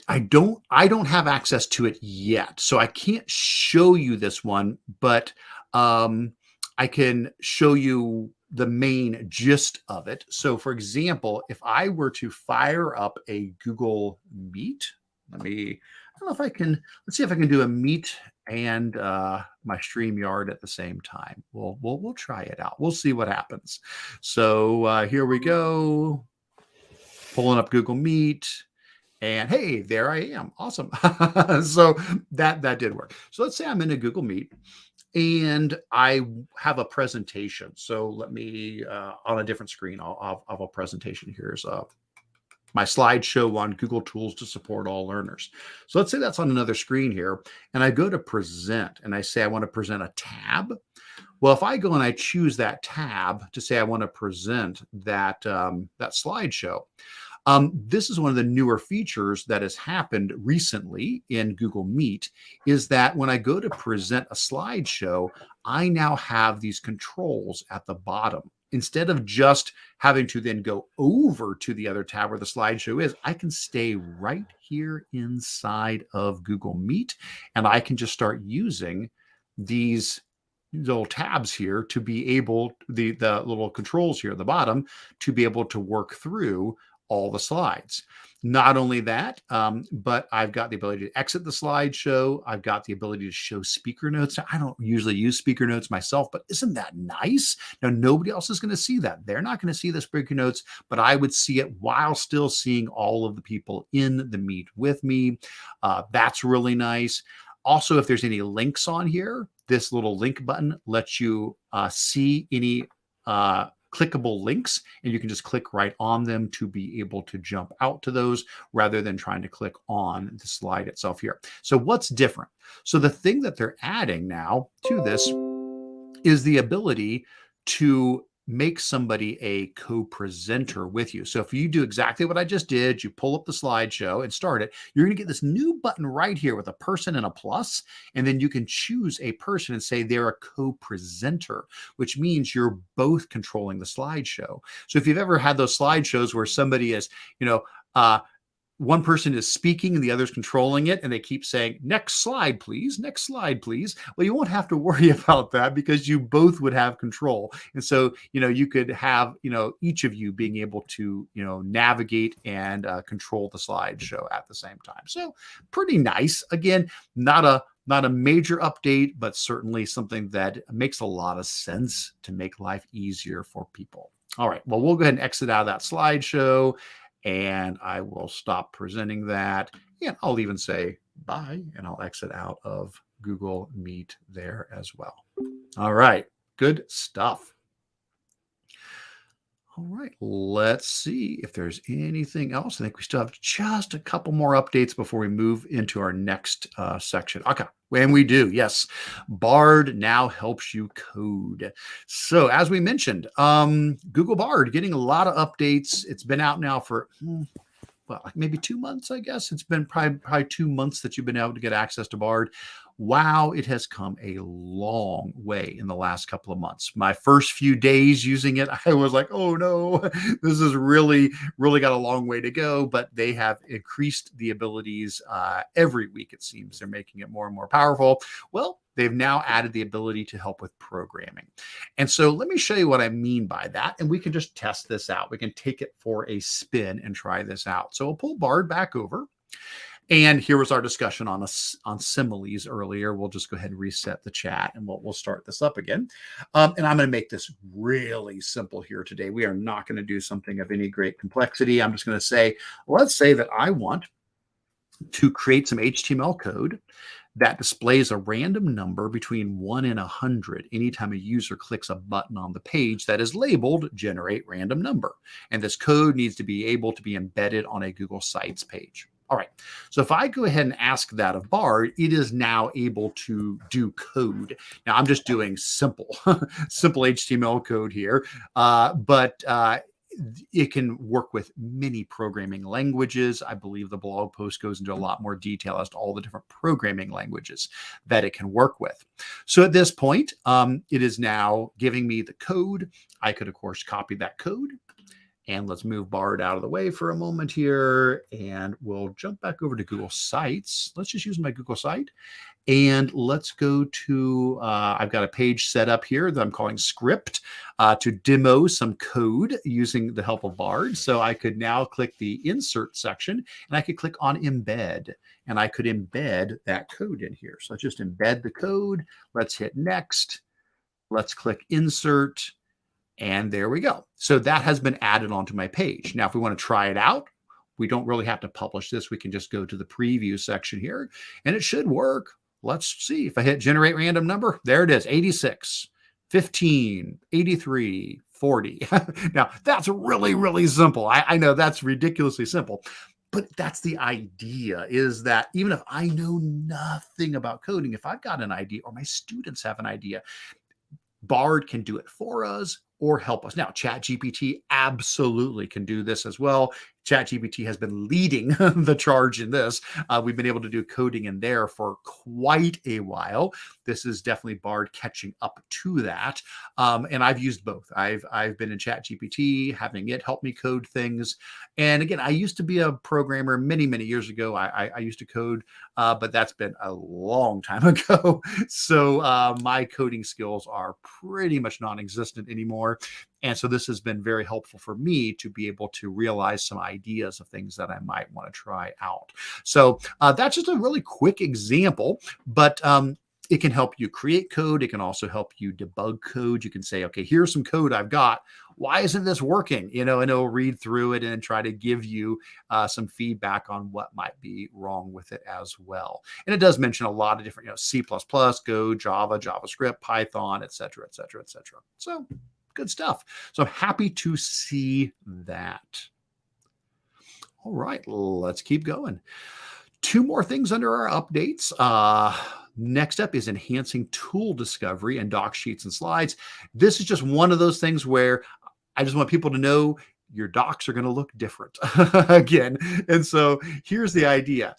I don't have access to it yet, so I can't show you this one, but I can show you the main gist of it. So, for example, if I were to fire up a Google Meet, I don't know if I can, let's see if I can do a Meet and my StreamYard at the same time. We'll try it out. We'll see what happens. So here we go. Pulling up Google Meet. And hey, there I am. Awesome. So that did work. So let's say I'm in a Google Meet and I have a presentation. So let me, on a different screen, I'll have a presentation. Here's my slideshow on Google Tools to support all learners. So let's say that's on another screen here, and I go to present, and I say I want to present a tab. Well, if I go and I choose that tab to say I want to present that slideshow, this is one of the newer features that has happened recently in Google Meet, is that when I go to present a slideshow, I now have these controls at the bottom. Instead of just having to then go over to the other tab where the slideshow is, I can stay right here inside of Google Meet, and I can just start using these little tabs here to be able, the little controls here at the bottom, to be able to work through all the slides. Not only that, but I've got the ability to exit the slideshow. I've got the ability to show speaker notes. I don't usually use speaker notes myself, but isn't that nice? Now, nobody else is going to see that. They're not going to see the speaker notes, but I would see it while still seeing all of the people in the Meet with me. That's really nice. Also, if there's any links on here, this little link button lets you see any clickable links, and you can just click right on them to be able to jump out to those rather than trying to click on the slide itself here. So what's different? So the thing that they're adding now to this is the ability to make somebody a co-presenter with you. So if you do exactly what I just did, you pull up the slideshow and start it, you're going to get this new button right here with a person and a plus, and then you can choose a person and say they're a co-presenter, which means you're both controlling the slideshow. So if you've ever had those slideshows where somebody is, one person is speaking and the other's controlling it, and they keep saying, next slide, please, next slide, please. Well, you won't have to worry about that because you both would have control. And so, you could have, each of you being able to, navigate and control the slideshow at the same time. So pretty nice. Again, not a major update, but certainly something that makes a lot of sense to make life easier for people. All right, well, we'll go ahead and exit out of that slideshow. And I will stop presenting that. And I'll even say bye, and I'll exit out of Google Meet there as well. All right, good stuff. All right, let's see if there's anything else. I think we still have just a couple more updates before we move into our next section. Okay, and we do, yes. Bard now helps you code. So as we mentioned, Google Bard getting a lot of updates. It's been out now for like maybe 2 months, I guess. It's been probably 2 months that you've been able to get access to Bard. Wow, it has come a long way in the last couple of months. My first few days using it, I was like, oh no, this is really got a long way to go. But they have increased the abilities every week, it seems. They're making it more and more powerful. Well, they've now added the ability to help with programming. And so let me show you what I mean by that. And we can just test this out. We can take it for a spin and try this out. So we'll pull Bard back over. And here was our discussion on similes earlier. We'll just go ahead and reset the chat, and we'll start this up again. And I'm going to make this really simple here today. We are not going to do something of any great complexity. I'm just going to say, let's say that I want to create some HTML code that displays a random number between 1 and 100 anytime a user clicks a button on the page that is labeled generate random number. And this code needs to be able to be embedded on a Google Sites page. All right, so if I go ahead and ask that of Bard, it is now able to do code. Now I'm just doing simple HTML code here, but it can work with many programming languages. I believe the blog post goes into a lot more detail as to all the different programming languages that it can work with. So at this point, it is now giving me the code. I could, of course, copy that code. And let's move Bard out of the way for a moment here. And we'll jump back over to Google Sites. Let's just use my Google site. And let's go to, I've got a page set up here that I'm calling script to demo some code using the help of Bard. So I could now click the insert section, and I could click on embed, and I could embed that code in here. So let's just embed the code. Let's hit next. Let's click insert. And there we go. So that has been added onto my page. Now, if we want to try it out, we don't really have to publish this. We can just go to the preview section here, and it should work. Let's see. If I hit generate random number, there it is, 86, 15, 83, 40. Now, that's really, really simple. I know that's ridiculously simple. But that's the idea, is that even if I know nothing about coding, if I've got an idea or my students have an idea, Bard can do it for us or help us. Now, ChatGPT absolutely can do this as well. ChatGPT has been leading the charge in this. We've been able to do coding in there for quite a while. This is definitely Bard catching up to that. And I've used both. I've been in ChatGPT, having it help me code things. And again, I used to be a programmer many, many years ago. I used to code, but that's been a long time ago. So my coding skills are pretty much non-existent anymore. And so this has been very helpful for me to be able to realize some ideas of things that I might want to try out. So that's just a really quick example, but it can help you create code. It can also help you debug code. You can say, okay, here's some code I've got. Why isn't this working? And it'll read through it and try to give you some feedback on what might be wrong with it as well. And it does mention a lot of different, C++, Go, Java, JavaScript, Python, et cetera, et cetera, et cetera. So Good stuff. So I'm happy to see that. All right, let's keep going. Two more things under our updates. Next up is enhancing tool discovery and doc sheets and slides. This is just one of those things where I just want people to know your docs are going to look different again. And so here's the idea.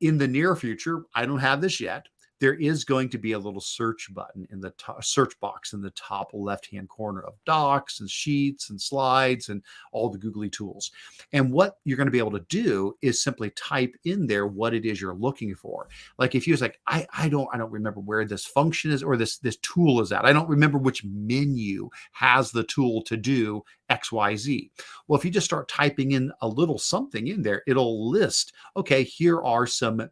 In the near future, I don't have this yet. There is going to be a little search button in the search box in the top left-hand corner of docs and sheets and slides and all the googly tools. And what you're going to be able to do is simply type in there what it is you're looking for. Like if you was like, I don't remember where this function is or this tool is at. I don't remember which menu has the tool to do XYZ. Well, if you just start typing in a little something in there, it'll list, okay, here are some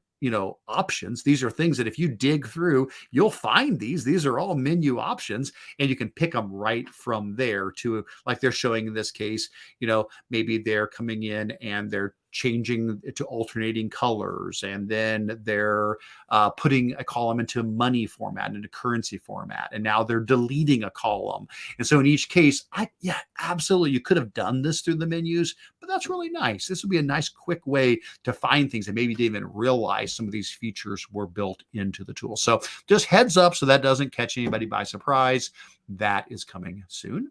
options. These are things that if you dig through, you'll find these are all menu options, and you can pick them right from there to, like they're showing in this case, maybe they're coming in and they're changing to alternating colors, and then they're putting a column into money format, into currency format, and now they're deleting a column. And so in each case, absolutely, you could have done this through the menus, but that's really nice. This would be a nice quick way to find things that maybe you didn't even realize some of these features were built into the tool. So just heads up so that doesn't catch anybody by surprise. That is coming soon.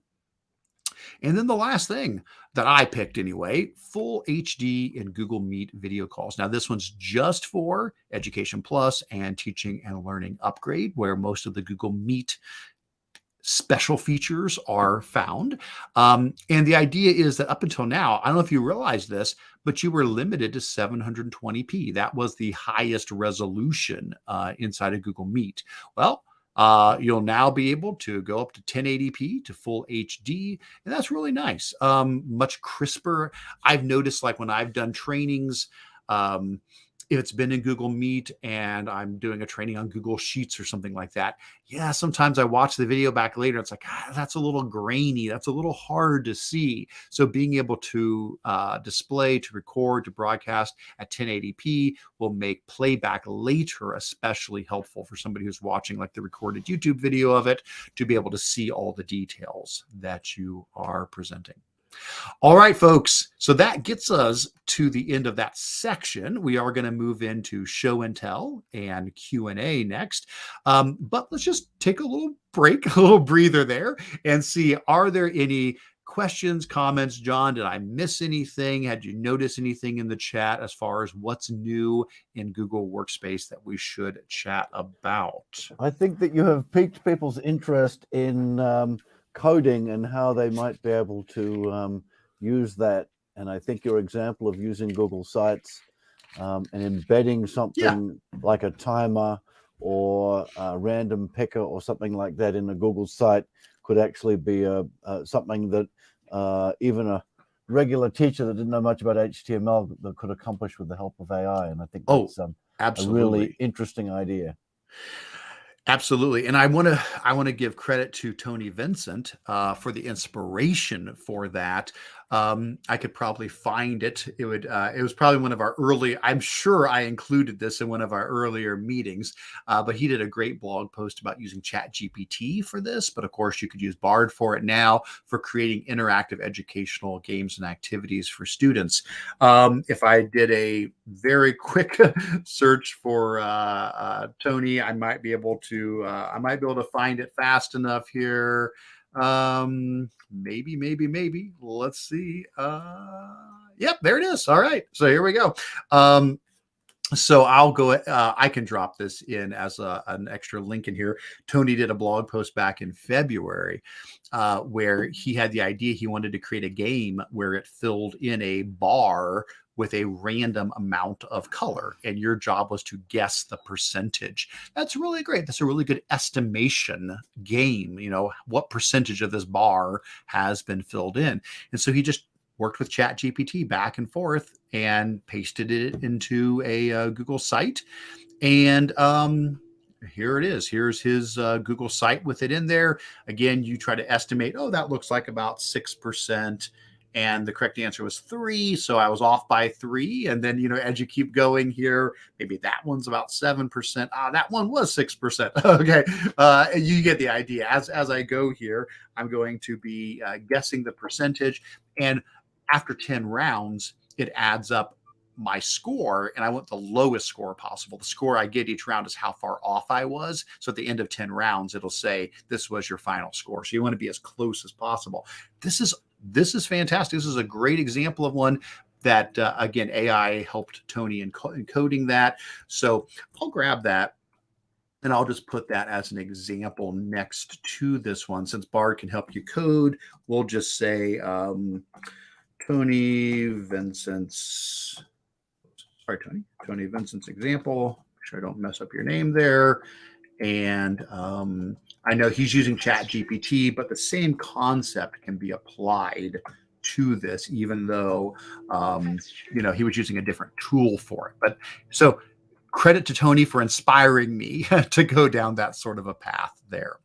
And then the last thing that I picked anyway, full HD in Google Meet video calls. Now this one's just for Education Plus and Teaching and Learning Upgrade, where most of the Google Meet special features are found. And the idea is that up until now, I don't know if you realize this, but you were limited to 720p. That was the highest resolution inside of Google Meet. Well, you'll now be able to go up to 1080p to full HD, and that's really nice. Much crisper. I've noticed, like when I've done trainings, if it's been in Google Meet and I'm doing a training on Google Sheets or something like that, sometimes I watch the video back later. It's like, that's a little grainy. That's a little hard to see. So being able to display, to record, to broadcast at 1080p will make playback later especially helpful for somebody who's watching like the recorded YouTube video of it, to be able to see all the details that you are presenting. All right, folks. So that gets us to the end of that section. We are going to move into show and tell and Q&A next. But let's just take a little break, a little breather there, and see, are there any questions, comments? John, did I miss anything? Had you noticed anything in the chat as far as what's new in Google Workspace that we should chat about? I think that you have piqued people's interest in coding and how they might be able to use that. And I think your example of using Google Sites and embedding something like a timer or a random picker or something like that in a Google site could actually be something that even a regular teacher that didn't know much about HTML that could accomplish with the help of AI. And I think that's a really interesting idea. Absolutely. And I want to give credit to Tony Vincent for the inspiration for that. I could probably find it. It was probably one of our early, I'm sure I included this in one of our earlier meetings, but he did a great blog post about using ChatGPT for this. But of course you could use Bard for it now for creating interactive educational games and activities for students. If I did a very quick search for Tony, I might be able to find it fast enough here. Maybe. Let's see. Yep, there it is. All right. So here we go. So I'll go, I can drop this in as an extra link in here. Tony did a blog post back in February where he had the idea he wanted to create a game where it filled in a bar with a random amount of color, and your job was to guess the percentage. That's really great. That's a really good estimation game. What percentage of this bar has been filled in. And so he just worked with ChatGPT back and forth and pasted it into a Google site. And here it is. Here's his Google site with it in there. Again, you try to estimate, that looks like about 6%. and the correct answer was 3. So I was off by 3. And then, as you keep going here, maybe that one's about 7%. That one was 6%. Okay. You get the idea. As I go here, I'm going to be guessing the percentage. And after 10 rounds, it adds up my score, and I want the lowest score possible. The score I get each round is how far off I was. So at the end of 10 rounds, it'll say this was your final score. So you want to be as close as possible. This is fantastic. This is a great example of one that, again, AI helped Tony in coding that. So I'll grab that, and I'll just put that as an example next to this one. Since Bard can help you code, we'll just say Tony Vincent's example. Make sure I don't mess up your name there. And I know he's using ChatGPT, but the same concept can be applied to this, even though, he was using a different tool for it. But so credit to Tony for inspiring me to go down that sort of a path there.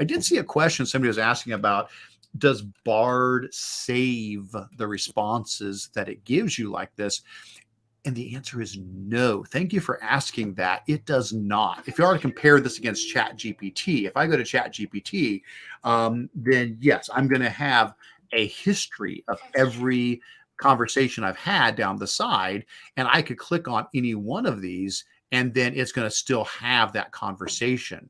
I did see a question somebody was asking about, does Bard save the responses that it gives you like this? And the answer is no. Thank you for asking that. It does not. If you are to compare this against ChatGPT, if I go to ChatGPT, then yes, I'm going to have a history of every conversation I've had down the side, and I could click on any one of these, and then it's going to still have that conversation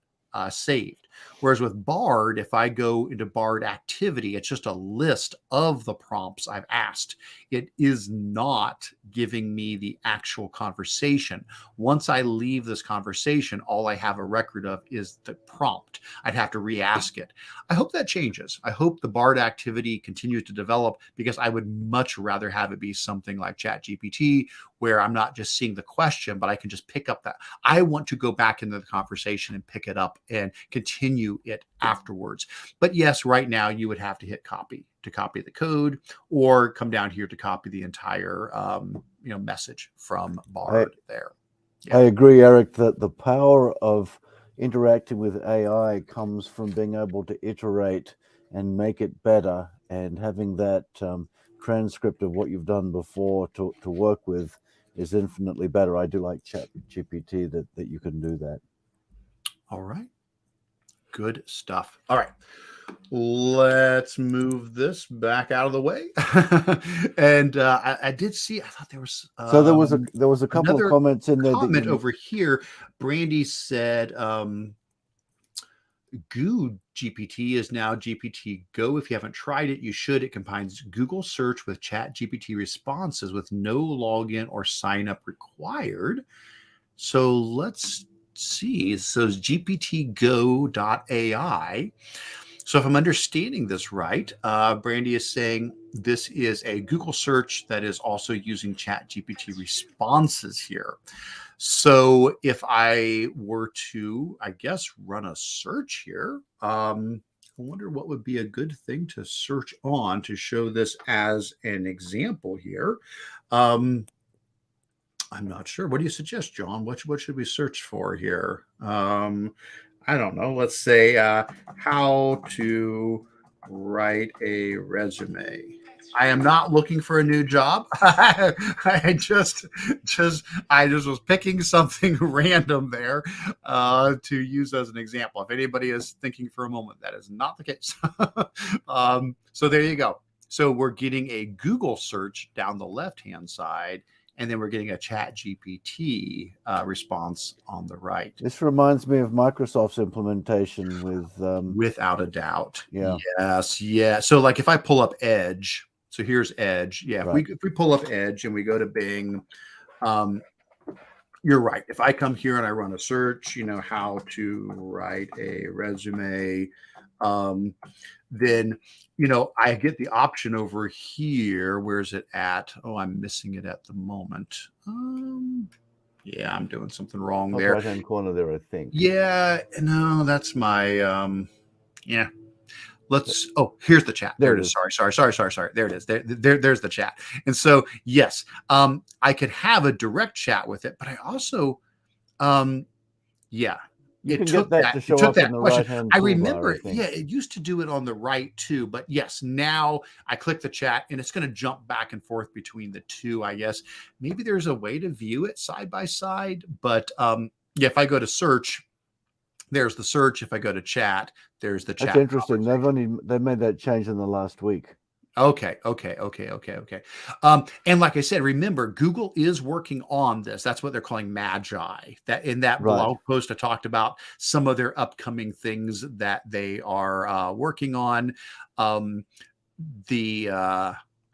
saved. Whereas with Bard, if I go into Bard activity, it's just a list of the prompts I've asked. It is not giving me the actual conversation. Once I leave this conversation, all I have a record of is the prompt. I'd have to re-ask it. I hope that changes. I hope the Bard activity continues to develop, because I would much rather have it be something like ChatGPT, where I'm not just seeing the question, but I can just pick up that. I want to go back into the conversation and pick it up and continue it afterwards. But yes, right now you would have to hit copy to copy the code, or come down here to copy the entire message from Bard there. Yeah. I agree, Eric, that the power of interacting with AI comes from being able to iterate and make it better, and having that transcript of what you've done before to work with is infinitely better. I do like ChatGPT that you can do that. All right. Good stuff. All right. Let's move this back out of the way. And I did see, I thought there was so there was a couple of comments in there. Comment over here. Brandy said Goo GPT is now GPT Go. If you haven't tried it, you should. It combines Google search with ChatGPT responses with no login or sign up required. So let's see. So it's gptgo.ai. So if I'm understanding this right, Brandy is saying this is a Google search that is also using ChatGPT responses here. So if I were to, I guess, run a search here, I wonder what would be a good thing to search on to show this as an example here. I'm not sure. What do you suggest, John? What should we search for here? I don't know. Let's say how to write a resume. I am not looking for a new job. I just was picking something random there to use as an example. If anybody is thinking for a moment, that is not the case. So there you go. So we're getting a Google search down the left-hand side, and then we're getting a ChatGPT response on the right. This reminds me of Microsoft's implementation with... Without a doubt. Yeah. Yes. Yeah. So like if I pull up Edge, so here's Edge. Yeah. Right. If we pull up Edge and we go to Bing, you're right. If I come here and I run a search, how to write a resume, then, I get the option over here. Where's it at? Oh, I'm missing it at the moment. Yeah, I'm doing something wrong there. Right-hand corner there, I think. Yeah, no, that's my, yeah. Here's the chat. There it is. Sorry. There it is. There's the chat. And so, yes, I could have a direct chat with it, but I also, yeah, You it can get took that that to it show took up in that the question. right-hand I toolbar, remember, I think. yeah, it used to do it on the right too, but yes, now I click the chat and it's going to jump back and forth between the two. I guess maybe there's a way to view it side by side, but yeah, if I go to search, there's the search. If I go to chat, there's the That's chat interesting. conversation. They made that change in the last week. Okay. And like I said, remember, Google is working on this. That's what they're calling Magi. That in that Right. blog post, I talked about some of their upcoming things that they are working on. Um, the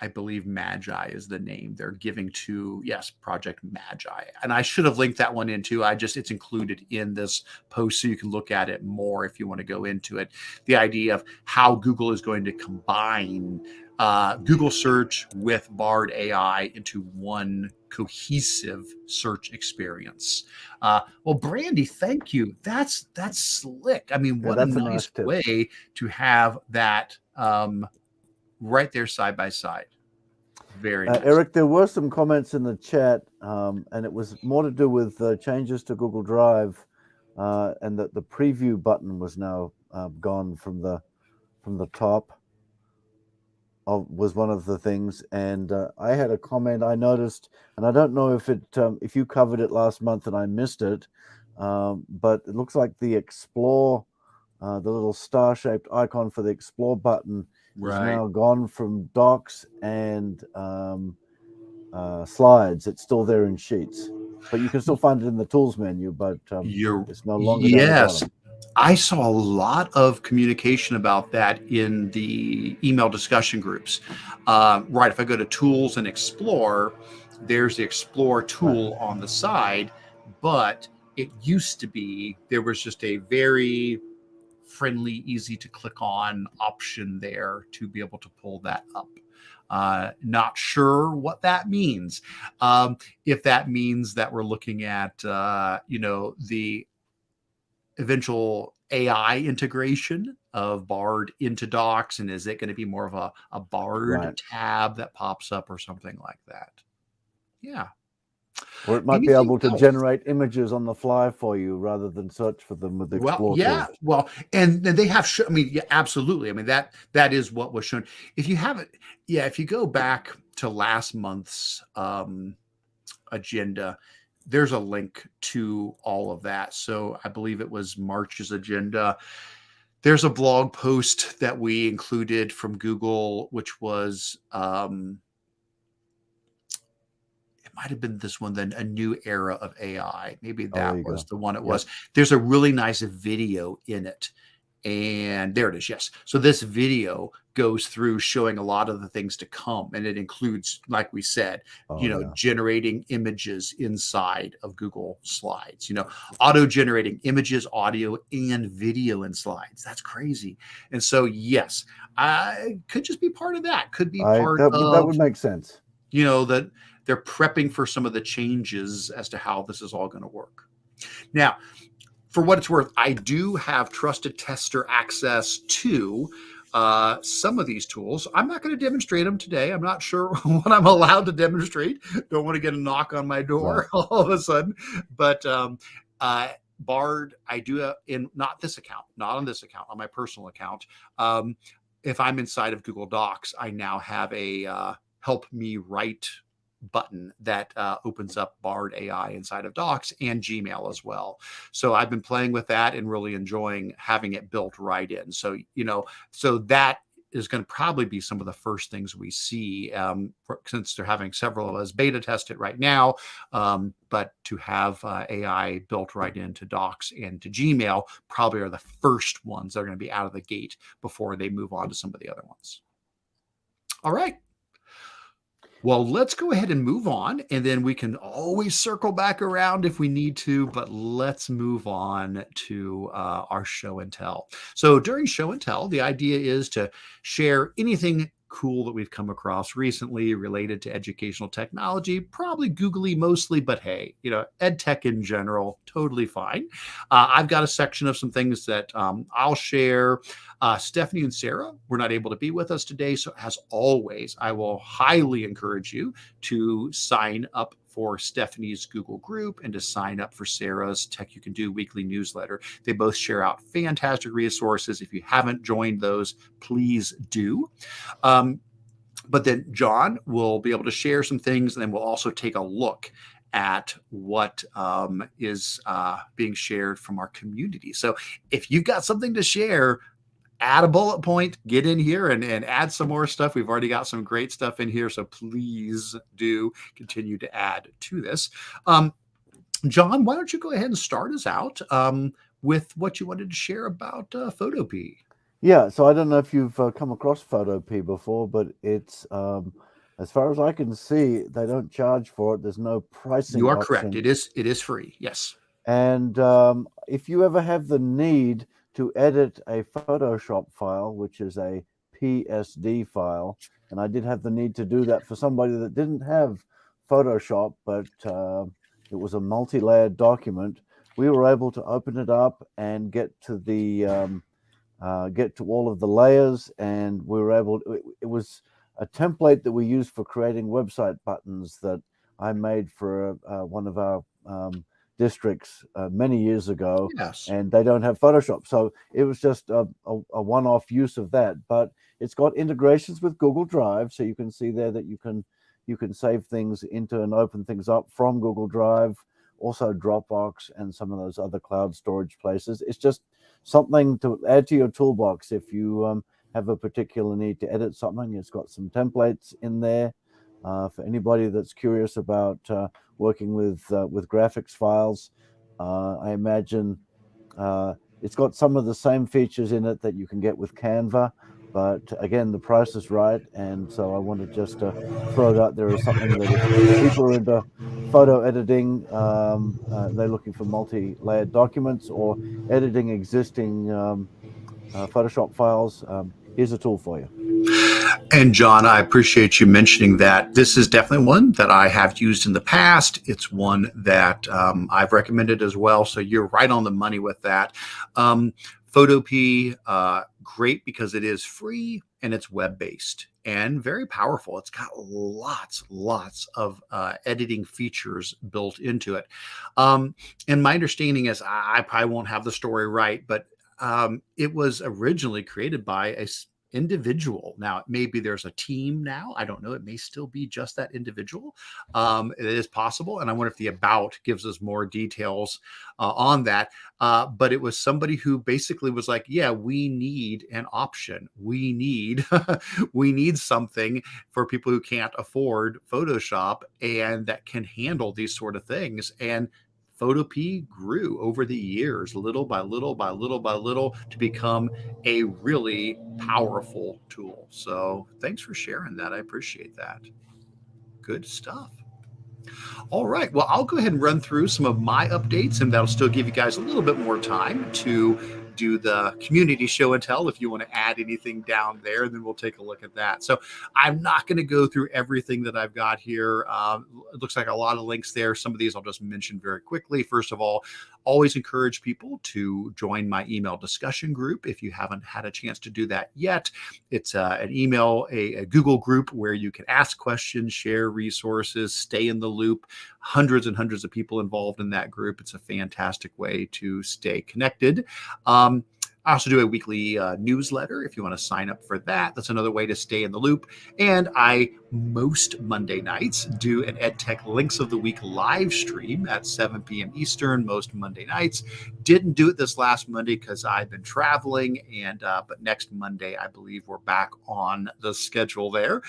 I believe Magi is the name they're giving to, yes, Project Magi. And I should have linked that one in too. It's included in this post so you can look at it more if you want to go into it. The idea of how Google is going to combine Google search with Bard AI into one cohesive search experience. Well, Brandy, thank you. That's slick. I mean, Yeah, what a that's a nice nice tip. way to have that right there side by side. Very nice. Eric, there were some comments in the chat, and it was more to do with changes to Google Drive, and that the preview button was now gone from the top. Was one of the things, and I had a comment I noticed, and I don't know if you covered it last month and I missed it, but it looks like the Explore, the little star-shaped icon for the Explore button is now gone from Docs and Slides. It's still there in Sheets, but you can still find it in the Tools menu, but it's no longer down the bottom. I saw a lot of communication about that in the email discussion groups. Right, if I go to Tools and Explore, there's the Explore tool on the side, but it used to be there was just a very friendly, easy to click on option there to be able to pull that up. Not sure what that means. If that means that we're looking at, the eventual AI integration of Bard into Docs, and is it going to be more of a Bard tab that pops up or something like that? Yeah. Or it might be able to generate images on the fly for you rather than search for them with the Explore tool. Well, and they have I mean, yeah, absolutely. I mean, that is what was shown. If you haven't, if you go back to last month's agenda, there's a link to all of that. So I believe it was March's agenda. There's a blog post that we included from Google, which was might have been this one, then a new era of AI. Maybe that was the one it was. There's a really nice video in it. And there it is. Yes. So this video goes through showing a lot of the things to come. And it includes, like we said, generating images inside of Google Slides, auto generating images, audio, and video in Slides. That's crazy. And so, yes, I could just be part of that. Could be part of that would make sense. That they're prepping for some of the changes as to how this is all going to work. Now, for what it's worth, I do have trusted tester access to some of these tools. I'm not going to demonstrate them today. I'm not sure what I'm allowed to demonstrate. Don't want to get a knock on my door all of a sudden. But Bard, I do not on this account, on my personal account. If I'm inside of Google Docs, I now have a help me write button that opens up Bard AI inside of Docs and Gmail as well. So I've been playing with that and really enjoying having it built right in. So, so that is going to probably be some of the first things we see, since they're having several of us beta test it right now. But to have AI built right into Docs and to Gmail probably are the first ones that are going to be out of the gate before they move on to some of the other ones. All right. Well, let's go ahead and move on, and then we can always circle back around if we need to, but let's move on to our show and tell. So during show and tell, the idea is to share anything cool that we've come across recently related to educational technology, probably googly mostly, but hey, ed tech in general, totally fine. I've got a section of some things that I'll share. Stephanie and Sarah were not able to be with us today, so as always, I will highly encourage you to sign up for Stephanie's Google group and to sign up for Sarah's Tech You Can Do weekly newsletter. They both share out fantastic resources. If you haven't joined those, please do. But then John will be able to share some things, and then we'll also take a look at what is being shared from our community. So if you've got something to share, add a bullet point, get in here and add some more stuff. We've already got some great stuff in here, so please do continue to add to this. John, why don't you go ahead and start us out with what you wanted to share about Photopea? Yeah, so I don't know if you've come across Photopea before, but it's, as far as I can see, they don't charge for it. There's no pricing You are option. correct. It is free. Yes. And if you ever have the need to edit a Photoshop file, which is a PSD file, and I did have the need to do that for somebody that didn't have Photoshop, but it was a multi-layered document, we were able to open it up and get to the get to all of the layers, and we were able to, it was a template that we used for creating website buttons that I made for one of our districts many years ago. Yes. And they don't have Photoshop, so it was just a one-off use of that. But it's got integrations with Google Drive, so you can see there that you can save things into and open things up from Google Drive, also Dropbox and some of those other cloud storage places. It's just something to add to your toolbox if you have a particular need to edit something. It's got some templates in there for anybody that's curious about working with graphics files. I imagine it's got some of the same features in it that you can get with Canva, but again, the price is right, and so I wanted just to throw it out there as something that if people are into photo editing, they're looking for multi-layered documents or editing existing Photoshop files, here's a tool for you. And John, I appreciate you mentioning that. This is definitely one that I have used in the past. It's one that I've recommended as well. So you're right on the money with that. Photopea, great because it is free and it's web-based and very powerful. It's got lots of editing features built into it. And my understanding is, I probably won't have the story right, but it was originally created by a individual. Now, maybe there's a team now. I don't know. It may still be just that individual. It is possible. And I wonder if the about gives us more details on that. But it was somebody who basically was like, yeah, we need an option. We need we need something for people who can't afford Photoshop and that can handle these sort of things. And Photopea grew over the years, little by little by little by little, to become a really powerful tool. So thanks for sharing that. I appreciate that. Good stuff. All right. Well, I'll go ahead and run through some of my updates, and that'll still give you guys a little bit more time to do the community show and tell if you want to add anything down there, and then we'll take a look at that. So I'm not going to go through everything that I've got here. It looks like a lot of links there. Some of these I'll just mention very quickly. First of all, always encourage people to join my email discussion group if you haven't had a chance to do that yet. It's an email, a Google group where you can ask questions, share resources, stay in the loop. Hundreds and hundreds of people involved in that group. It's a fantastic way to stay connected. I also do a weekly newsletter if you want to sign up for that. That's another way to stay in the loop. And I, most Monday nights, do an EdTech Links of the Week live stream at 7 p.m. Eastern most Monday nights. Didn't do it this last Monday because I've been traveling, and but next Monday, I believe we're back on the schedule there.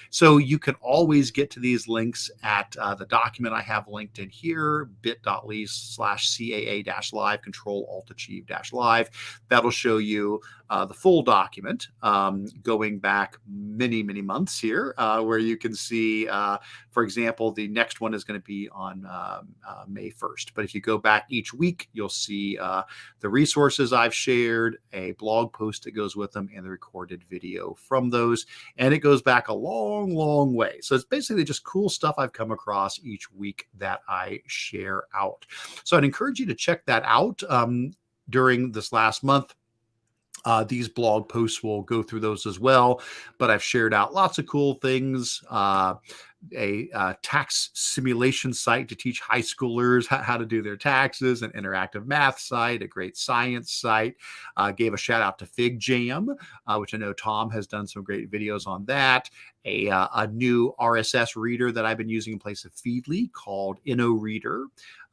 So you can always get to these links at the document I have linked in here, bit.ly/CAA-live, Control-Alt-Achieve-live. That'll show you the full document going back many months here, where you can see, for example, the next one is going to be on May 1st. But if you go back each week, you'll see the resources I've shared, a blog post that goes with them, and the recorded video from those. And it goes back a long way. So it's basically just cool stuff I've come across each week that I share out. So I'd encourage you to check that out. During this last month, these blog posts will go through those as well, but I've shared out lots of cool things. tax simulation site to teach high schoolers how to do their taxes, an interactive math site, a great science site. Gave a shout out to Fig Jam, which I know Tom has done some great videos on that. A new RSS reader that I've been using in place of Feedly called InnoReader,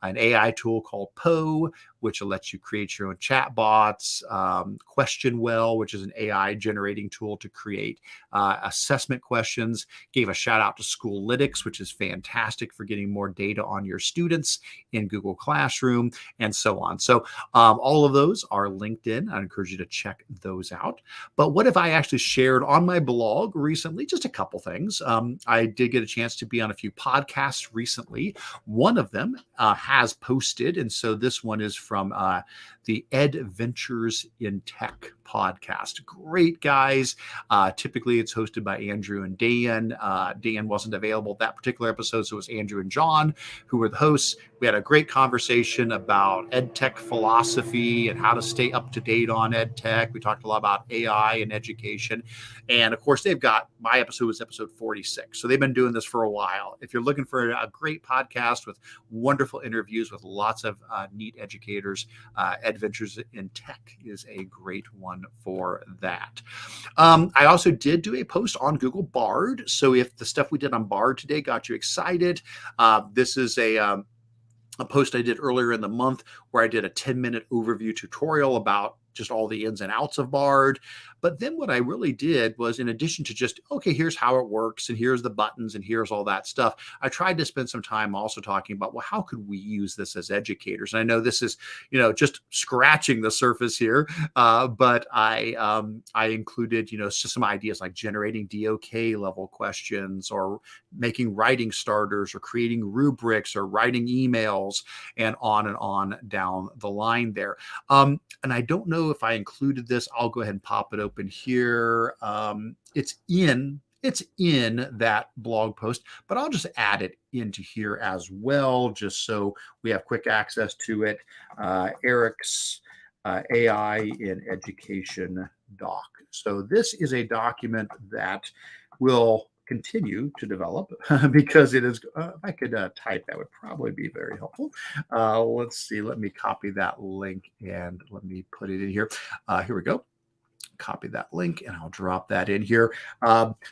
an AI tool called Poe, which will let you create your own chatbots, QuestionWell, which is an AI generating tool to create assessment questions. Gave a shout out to Schoollytics, which is fantastic for getting more data on your students in Google Classroom, and so on. So all of those are linked in. I encourage you to check those out. But what if I actually shared on my blog recently? Just a couple things. I did get a chance to be on a few podcasts recently. One of them has posted, and so this one is from the Adventures in Tech podcast. Great guys. Typically, it's hosted by Andrew and Dan. Dan wasn't available that particular episode, so it was Andrew and John who were the hosts. We had a great conversation about ed tech philosophy and how to stay up to date on ed tech. We talked a lot about AI and education. And of course, my episode was episode 46. So they've been doing this for a while. If you're looking for a great podcast with wonderful interviews with lots of neat educators, Adventures in Tech is a great one for that. I also did do a post on Google Bard. So if the stuff we did on Bard today got you excited, this is a post I did earlier in the month where I did a 10-minute overview tutorial about just all the ins and outs of Bard. But then what I really did was, in addition to just, okay, here's how it works, and here's the buttons, and here's all that stuff, I tried to spend some time also talking about, well, how could we use this as educators? And I know this is, just scratching the surface here, but I included, just some ideas like generating DOK level questions, or making writing starters, or creating rubrics, or writing emails, and on down the line there. And I don't know if I included this. I'll go ahead and pop it open here. It's in that blog post, but I'll just add it into here as well, just so we have quick access to it. Eric's AI in Education doc. So this is a document that will continue to develop because it is, if I could type, that would probably be very helpful. Let's see, let me copy that link and let me put it in here. Here we go. Copy that link and I'll drop that in here.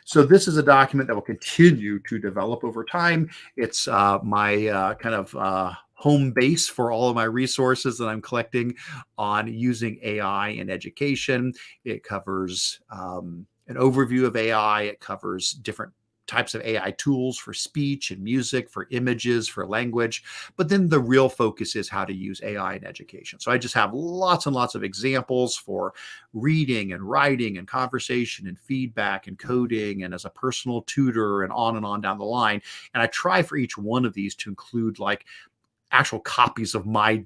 So this is a document that will continue to develop over time. It's my kind of home base for all of my resources that I'm collecting on using AI in education. It covers an overview of AI. It covers different types of AI tools for speech and music, for images, for language. But then the real focus is how to use AI in education. So I just have lots and lots of examples for reading and writing and conversation and feedback and coding and as a personal tutor and on down the line. And I try for each one of these to include like actual copies of my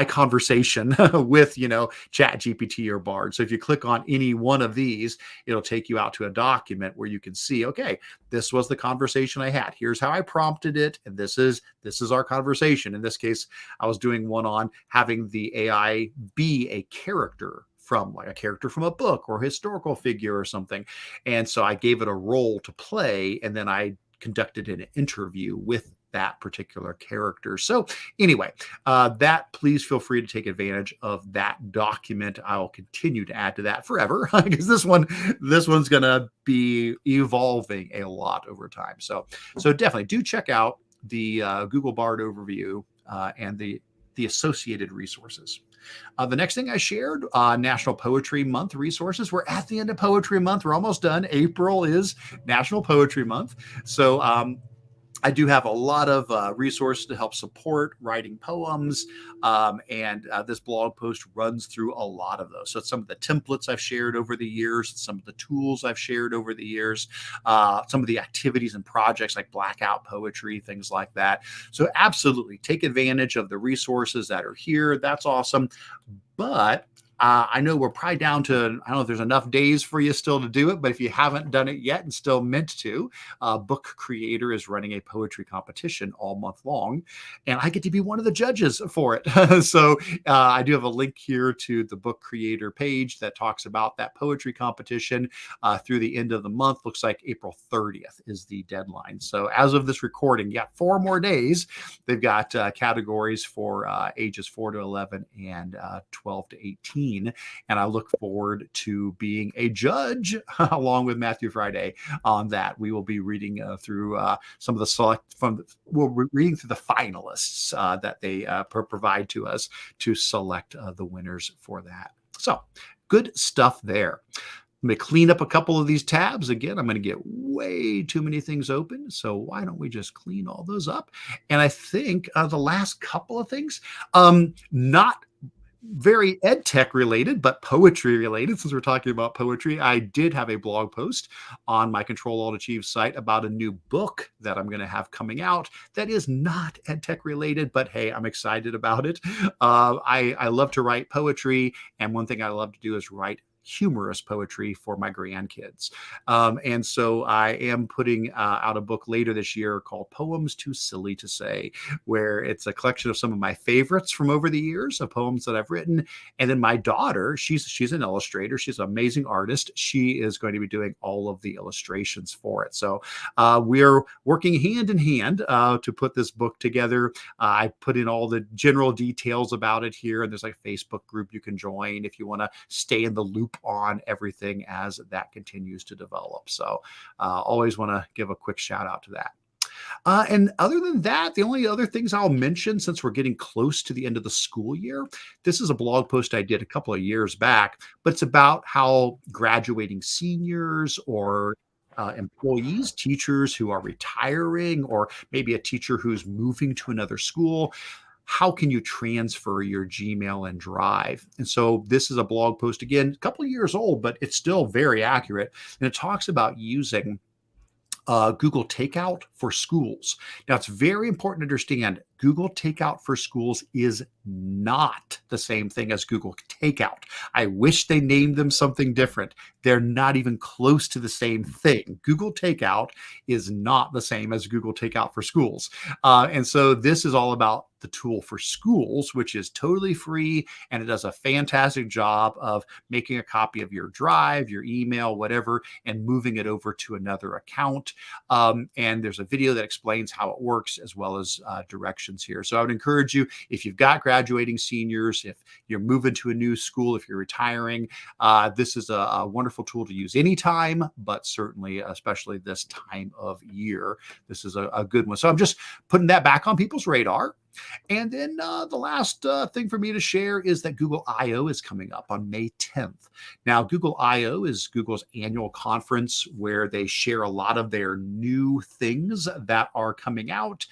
conversation with, ChatGPT or Bard. So if you click on any one of these, it'll take you out to a document where you can see, okay, this was the conversation I had. Here's how I prompted it. And this is our conversation. In this case, I was doing one on having the AI be a character from a book or a historical figure or something. And so I gave it a role to play, and then I conducted an interview with that particular character. So anyway, please feel free to take advantage of that document. I will continue to add to that forever because this one's going to be evolving a lot over time. So definitely do check out the Google Bard overview and the associated resources. The next thing I shared, National Poetry Month resources. We're at the end of Poetry Month. We're almost done. April is National Poetry Month. So I do have a lot of resources to help support writing poems, and this blog post runs through a lot of those. So some of the templates I've shared over the years, some of the tools I've shared over the years, some of the activities and projects like blackout poetry, things like that. So absolutely take advantage of the resources that are here. That's awesome. But I know we're probably down to, I don't know if there's enough days for you still to do it, but if you haven't done it yet and still meant to, Book Creator is running a poetry competition all month long, and I get to be one of the judges for it. So I do have a link here to the Book Creator page that talks about that poetry competition through the end of the month. Looks like April 30th is the deadline. So as of this recording, you got 4 more days. They've got categories for ages 4 to 11 and 12 to 18. And I look forward to being a judge along with Matthew Friday on that. We will be reading through some of the we're reading through the finalists that they provide to us to select the winners for that. So good stuff there. Let me clean up a couple of these tabs. Again, I'm going to get way too many things open. So why don't we just clean all those up? And I think the last couple of things, not very ed tech related, but poetry related. Since we're talking about poetry, I did have a blog post on my Control Alt Achieve site about a new book that I'm going to have coming out that is not ed tech related, but hey, I'm excited about it. I love to write poetry, and one thing I love to do is write humorous poetry for my grandkids. And so I am putting out a book later this year called Poems Too Silly to Say, where it's a collection of some of my favorites from over the years of poems that I've written. And then my daughter, she's an illustrator. She's an amazing artist. She is going to be doing all of the illustrations for it. So we're working hand in hand to put this book together. I put in all the general details about it here. And there's like a Facebook group you can join if you want to stay in the loop on everything as that continues to develop. So always want to give a quick shout out to that. And other than that, the only other things I'll mention, since we're getting close to the end of the school year, this is a blog post I did a couple of years back, but it's about how graduating seniors or employees, teachers who are retiring, or maybe a teacher who's moving to another school, how can you transfer your Gmail and Drive? And so this is a blog post, again, a couple of years old, but it's still very accurate. And it talks about using Google Takeout for schools. Now, it's very important to understand Google Takeout for schools is not the same thing as Google Takeout. I wish they named them something different. They're not even close to the same thing. Google Takeout is not the same as Google Takeout for schools. And so this is all about the tool for schools, which is totally free, and it does a fantastic job of making a copy of your Drive, your email, whatever, and moving it over to another account. And there's a video that explains how it works, as well as directions here. So I would encourage you, if you've got graduating seniors, if you're moving to a new school, if you're retiring, this is a wonderful tool to use anytime, but certainly, especially this time of year, this is a good one. So I'm just putting that back on people's radar. And then the last thing for me to share is that Google I/O is coming up on May 10th. Now, Google I/O is Google's annual conference where they share a lot of their new things that are coming out.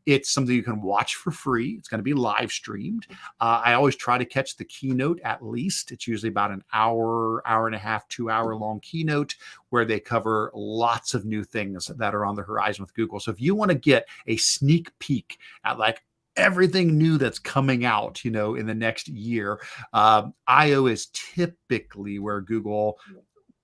It's something you can watch for free. It's going to be live streamed. I always try to catch the keynote at least. It's usually about an hour, hour and a half, 2-hour long keynote where they cover lots of new things that are on the horizon with Google. So if you want to get a sneak peek at like everything new that's coming out, in the next year, I/O is typically where Google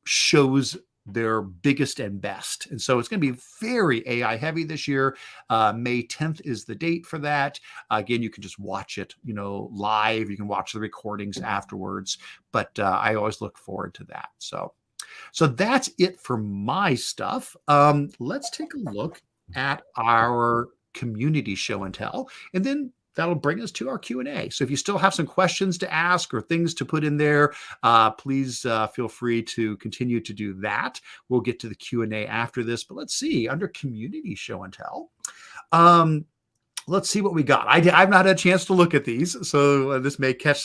shows their biggest and best. And so it's going to be very AI heavy this year. May 10th is the date for that. Again, you can just watch it, live. You can watch the recordings afterwards, but I always look forward to that. So that's it for my stuff. Let's take a look at our community show and tell, and then that'll bring us to our Q&A. So if you still have some questions to ask or things to put in there, please feel free to continue to do that. We'll get to the Q&A after this, but let's see, under community show and tell, let's see what we got. I've not had a chance to look at these, so some of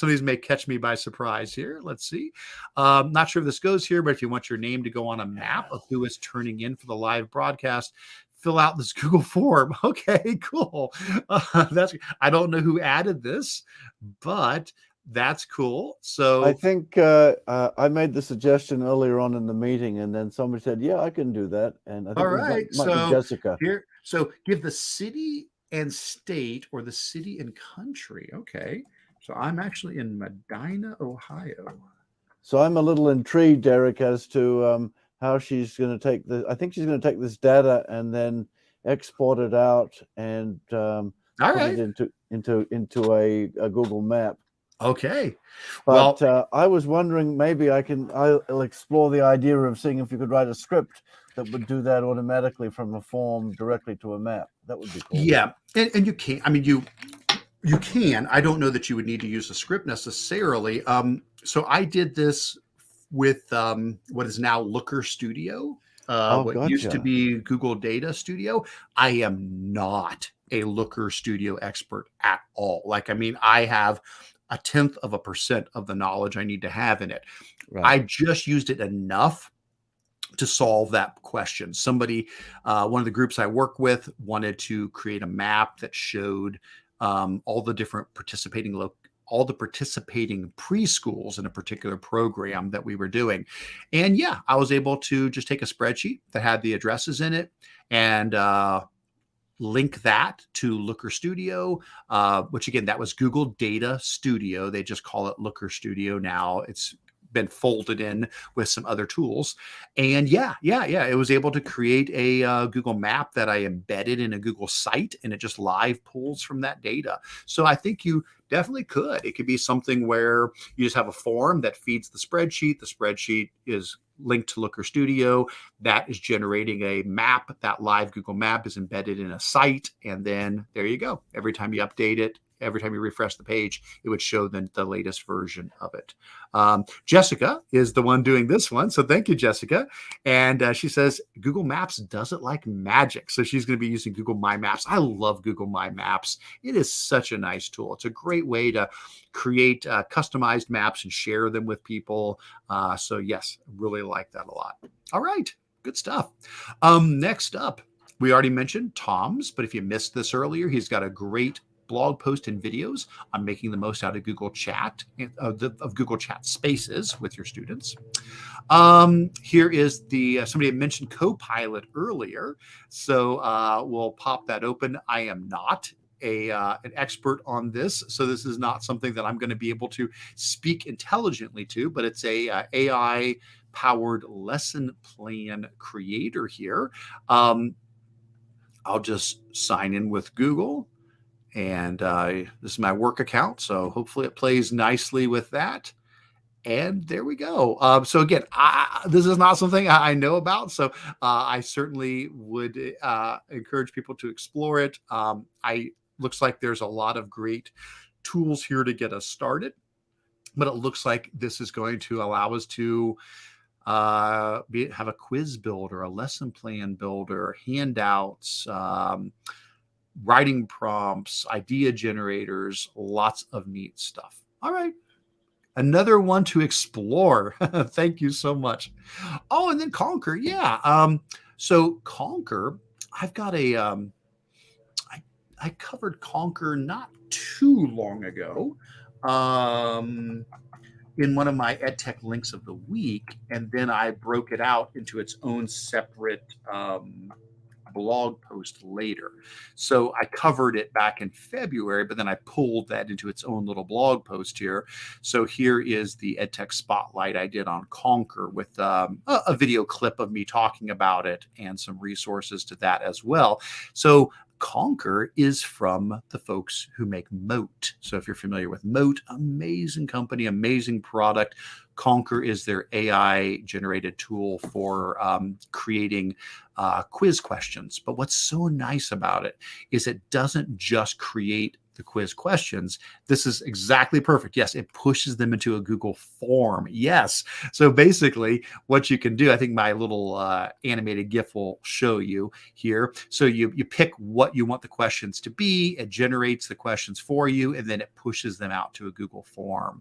these may catch me by surprise here. Let's see. Not sure if this goes here, but if you want your name to go on a map of who is turning in for the live broadcast, fill out this Google form. Okay, cool. I don't know who added this, but that's cool. So I think I made the suggestion earlier on in the meeting, and then somebody said, "Yeah, I can do that." And I think all right, might be Jessica. So give the city and state, or the city and country. Okay. So I'm actually in Medina, Ohio. So I'm a little intrigued, Eric, as to how she's going to take the. I think she's going to take this data and then export it out and All put it right. into a Google map. Okay. But Well, I was wondering, maybe I'll explore the idea of seeing if you could write a script that would do that automatically from a form directly to a map. That would be cool. yeah, and you can't. I mean, you can. I don't know that you would need to use a script necessarily. So I did this with what is now Looker Studio, Oh, what used to gotcha. be Google Data Studio. I am not a Looker Studio expert at all. Like, I mean, I have a tenth of a percent of the knowledge I need to have in it. Right. I just used it enough to solve that question. Somebody, one of the groups I work with, wanted to create a map that showed all the different all the participating preschools in a particular program that we were doing. And yeah, I was able to just take a spreadsheet that had the addresses in it and link that to Looker Studio, which again, that was Google Data Studio. They just call it Looker Studio now. It's been folded in with some other tools. And yeah, it was able to create a Google map that I embedded in a Google site, and it just live pulls from that data. So I think you definitely could. It could be something where you just have a form that feeds the spreadsheet. The spreadsheet is linked to Looker Studio. That is generating a map. That live Google map is embedded in a site. And then there you go. Every time you update it, every time you refresh the page, it would show the latest version of it. Jessica is the one doing this one. So thank you, Jessica. And she says, Google Maps does it like magic. So she's going to be using Google My Maps. I love Google My Maps. It is such a nice tool. It's a great way to create customized maps and share them with people. So yes, really like that a lot. All right, good stuff. Next up, we already mentioned Tom's, but if you missed this earlier, he's got a great blog post and videos on making the most out of Google Chat, of Google Chat Spaces with your students. Here is the somebody had mentioned Copilot earlier, so we'll pop that open. I am not an expert on this, so this is not something that I'm going to be able to speak intelligently to, but it's a AI powered lesson plan creator here. I'll just sign in with Google. And this is my work account, so hopefully it plays nicely with that. And there we go. So again, this is not something I know about, so I certainly would encourage people to explore it. Looks like there's a lot of great tools here to get us started, but it looks like this is going to allow us to have a quiz builder, a lesson plan builder, handouts, writing prompts, idea generators, lots of neat stuff. All right. Another one to explore. Thank you so much. Oh, and then Conquer. Yeah. So Conquer, I've got I covered Conquer not too long ago. In one of my EdTech links of the week, and then I broke it out into its own separate blog post later. So I covered it back in February, but then I pulled that into its own little blog post here. So here is the EdTech spotlight I did on Conquer with a video clip of me talking about it and some resources to that as well. So Conquer is from the folks who make Moat. So if you're familiar with Moat, amazing company, amazing product. Conquer is their AI generated tool for creating quiz questions. But what's so nice about it is it doesn't just create the quiz questions. This is exactly perfect. Yes, it pushes them into a Google form. Yes. So basically what you can do, I think my little animated GIF will show you here. So you pick what you want the questions to be. It generates the questions for you, and then it pushes them out to a Google form.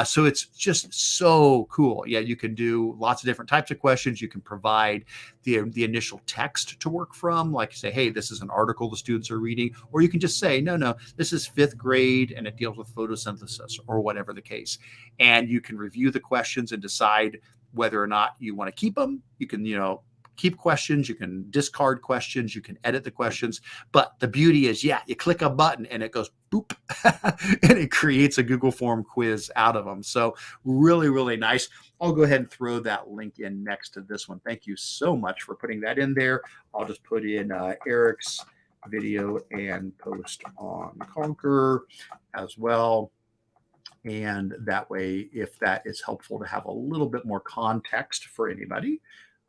So it's just so cool. Yeah, you can do lots of different types of questions. You can provide the initial text to work from, like say, hey, this is an article the students are reading, or you can just say, no, this is 5th grade and it deals with photosynthesis or whatever the case. And you can review the questions and decide whether or not you want to keep them. You can, keep questions, you can discard questions, you can edit the questions. But the beauty is, yeah, you click a button and it goes boop, and it creates a Google Form quiz out of them. So really, really nice. I'll go ahead and throw that link in next to this one. Thank you so much for putting that in there. I'll just put in Eric's video and post on Conquer as well. And that way, if that is helpful to have a little bit more context for anybody,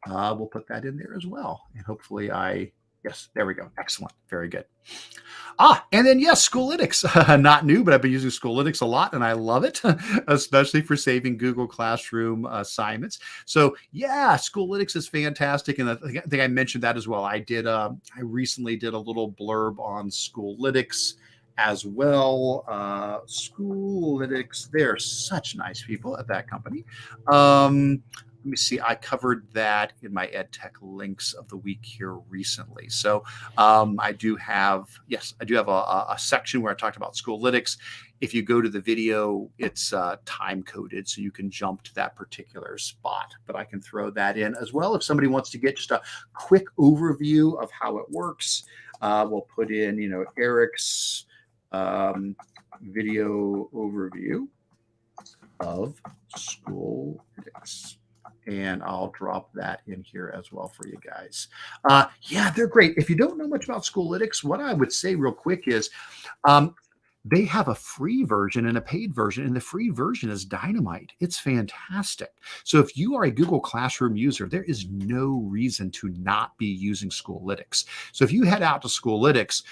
we'll put that in there as well. And hopefully yes, there we go. Excellent. Very good. And then yes, Schoolitics, not new, but I've been using Schoolitics a lot and I love it, especially for saving Google Classroom assignments. So yeah, Schoolitics is fantastic. And I think I mentioned that as well. I recently did a little blurb on Schoolitics as well. Schoolitics, they're such nice people at that company. Let me see. I covered that in my EdTech links of the week here recently. So I do have a section where I talked about Schoolitics. If you go to the video, it's time coded, so you can jump to that particular spot. But I can throw that in as well if somebody wants to get just a quick overview of how it works. We'll put in, Eric's video overview of Schoolitics. And I'll drop that in here as well for you guys. Yeah, they're great. If you don't know much about Schoolitics, what I would say real quick is they have a free version and a paid version, and the free version is dynamite. It's fantastic. So if you are a Google Classroom user, there is no reason to not be using Schoolitics. So if you head out to Schoolitics,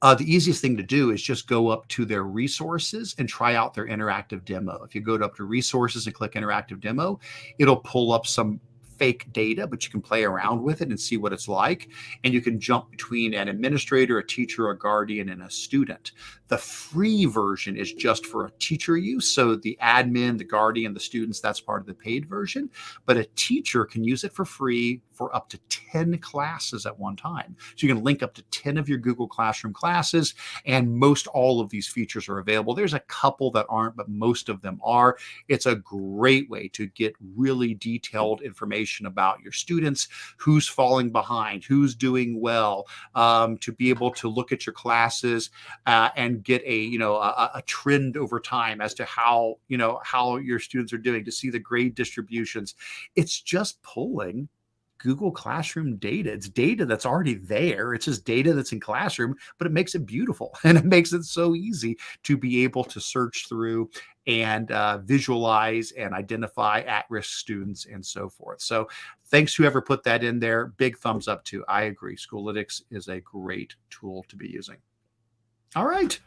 the easiest thing to do is just go up to their resources and try out their interactive demo. If you go up to resources and click interactive demo, it'll pull up some fake data, but you can play around with it and see what it's like. And you can jump between an administrator, a teacher, a guardian, and a student. The free version is just for a teacher use. So the admin, the guardian, the students, that's part of the paid version. But a teacher can use it for free for up to 10 classes at one time. So you can link up to 10 of your Google Classroom classes, and most all of these features are available. There's a couple that aren't, but most of them are. It's a great way to get really detailed information about your students, who's falling behind, who's doing well, to be able to look at your classes and get a trend over time as to how your students are doing, to see the grade distributions. It's just pulling Google Classroom data. It's data that's already there. It's just data that's in Classroom, but it makes it beautiful and it makes it so easy to be able to search through and visualize and identify at-risk students and so forth. So thanks to whoever put that in there. Big thumbs up to. I agree. Schoolitics is a great tool to be using. All right.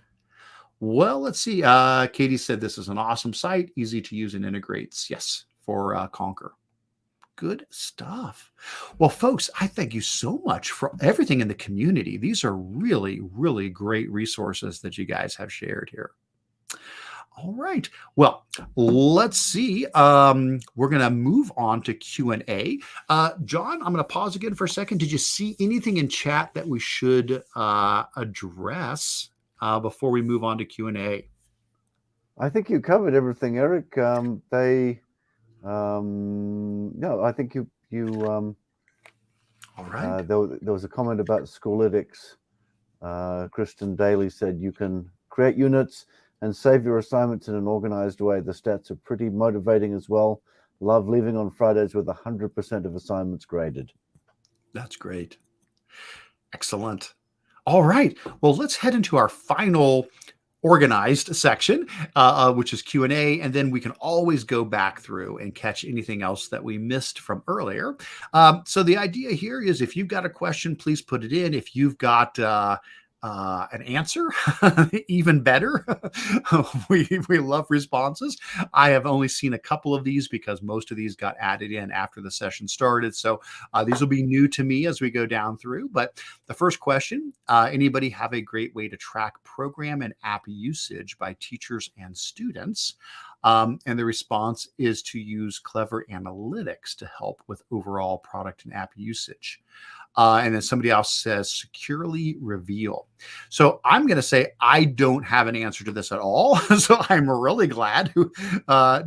Well, let's see. Katie said this is an awesome site, easy to use and integrates. Yes, for Conquer. Good stuff. Well, folks, I thank you so much for everything in the community. These are really, really great resources that you guys have shared here. All right. Well, let's see. We're going to move on to Q&A. John, I'm going to pause again for a second. Did you see anything in chat that we should address before we move on to Q&A? I think you covered everything, Eric. No, I think you all right. There was a comment about Schoolitics. Kristen Daly said you can create units and save your assignments in an organized way. The stats are pretty motivating as well. Love leaving on Fridays with 100% of assignments graded. That's great. Excellent. All right. Well, let's head into our final organized section, which is Q&A, and then we can always go back through and catch anything else that we missed from earlier. So the idea here is if you've got a question, please put it in. If you've got an answer, even better. we love responses. I have only seen a couple of these because most of these got added in after the session started. So these will be new to me as we go down through. But the first question, anybody have a great way to track program and app usage by teachers and students? And the response is to use Clever Analytics to help with overall product and app usage. And then somebody else says securely reveal. So I'm going to say I don't have an answer to this at all. So I'm really glad.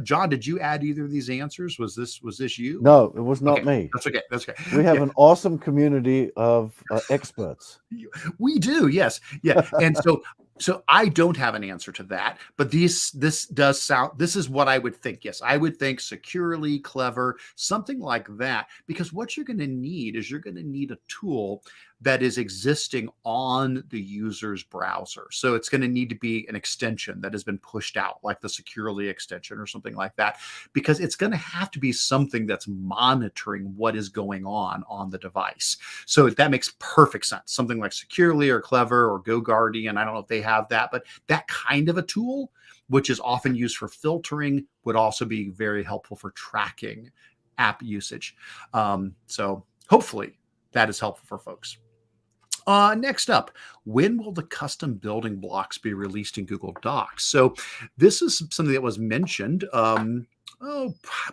John, did you add either of these answers? Was this you? No, it was not Okay, me. that's okay. That's okay. We have Yeah, an awesome community of experts. we do. Yes. Yeah. And so I don't have an answer to that, but this does sound, this is what I would think. Yes, I would think securely, clever, something like that, because what you're going to need is you're going to need a tool that is existing on the user's browser. So it's going to need to be an extension that has been pushed out, like the securely extension or something like that, because it's going to have to be something that's monitoring what is going on the device. So that makes perfect sense. Something like securely or clever or GoGuardian. I don't know if they have that, but that kind of a tool, which is often used for filtering, would also be very helpful for tracking app usage. So hopefully that is helpful for folks. Next up, when will the custom building blocks be released in Google Docs? So this is something that was mentioned,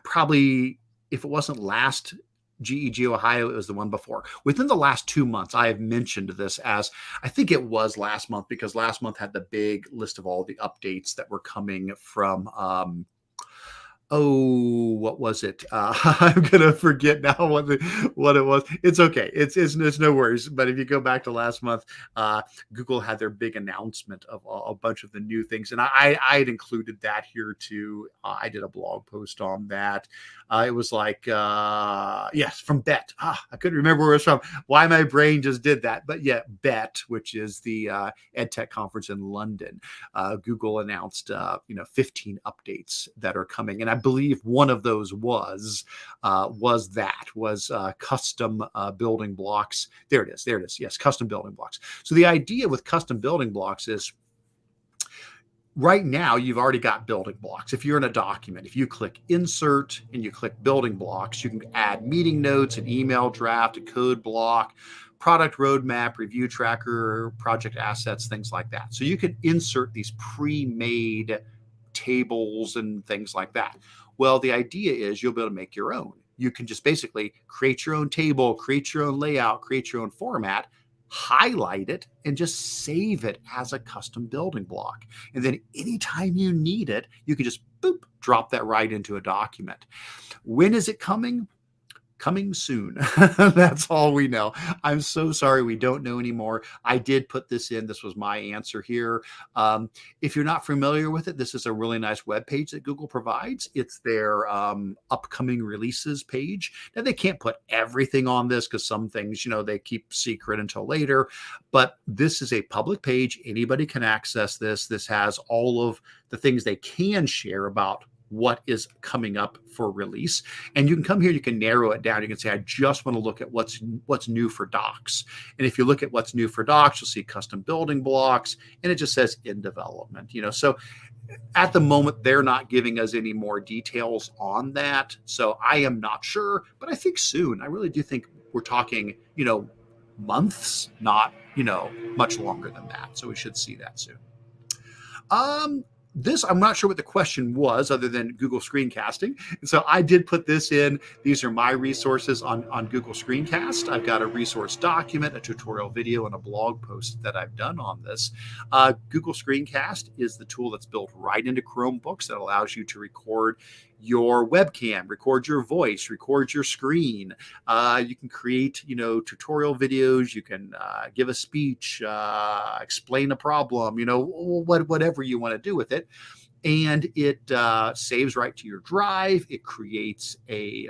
probably if it wasn't last GEG Ohio, it was the one before. Within the last 2 months, I have mentioned this as, I think it was last month, because last month had the big list of all the updates that were coming from, what was it? I'm gonna forget now what it was. It's okay. It's no worries. But if you go back to last month, Google had their big announcement of a bunch of the new things, and I had included that here too. I did a blog post on that. It was like yes, from Bet. I couldn't remember where it was from. Why my brain just did that, but yeah, Bet, which is the EdTech conference in London. Google announced 15 updates that are coming, and I believe one of those was custom building blocks. There it is. Yes, custom building blocks. So the idea with custom building blocks is, right now, you've already got building blocks. If you're in a document, if you click insert and you click building blocks, you can add meeting notes, an email draft, a code block, product roadmap, review tracker, project assets, things like that. So you can insert these pre-made tables and things like that. Well, the idea is you'll be able to make your own. You can just basically create your own table, create your own layout, create your own format, highlight it, and just save it as a custom building block. And then anytime you need it, you can just boop, drop that right into a document. When is it coming? Coming soon. That's all we know. I'm so sorry we don't know anymore. I did put this in. This was my answer here. If you're not familiar with it, this is a really nice web page that Google provides. It's their upcoming releases page. Now, they can't put everything on this because some things, they keep secret until later. But this is a public page. Anybody can access this. This has all of the things they can share about what is coming up for release. And you can come here, you can narrow it down. You can say, I just want to look at what's new for docs. And if you look at what's new for docs, you'll see custom building blocks, and it just says in development. So at the moment, they're not giving us any more details on that. So I am not sure, but I think soon. I really do think we're talking, months, not, much longer than that. So we should see that soon. This, I'm not sure what the question was other than Google Screencasting. And so I did put this in. These are my resources on Google Screencast. I've got a resource document, a tutorial video, and a blog post that I've done on this. Google Screencast is the tool that's built right into Chromebooks that allows you to record your webcam, record your voice, record your screen. You can create, tutorial videos. You can give a speech, explain a problem, whatever you want to do with it. And it saves right to your drive. It creates a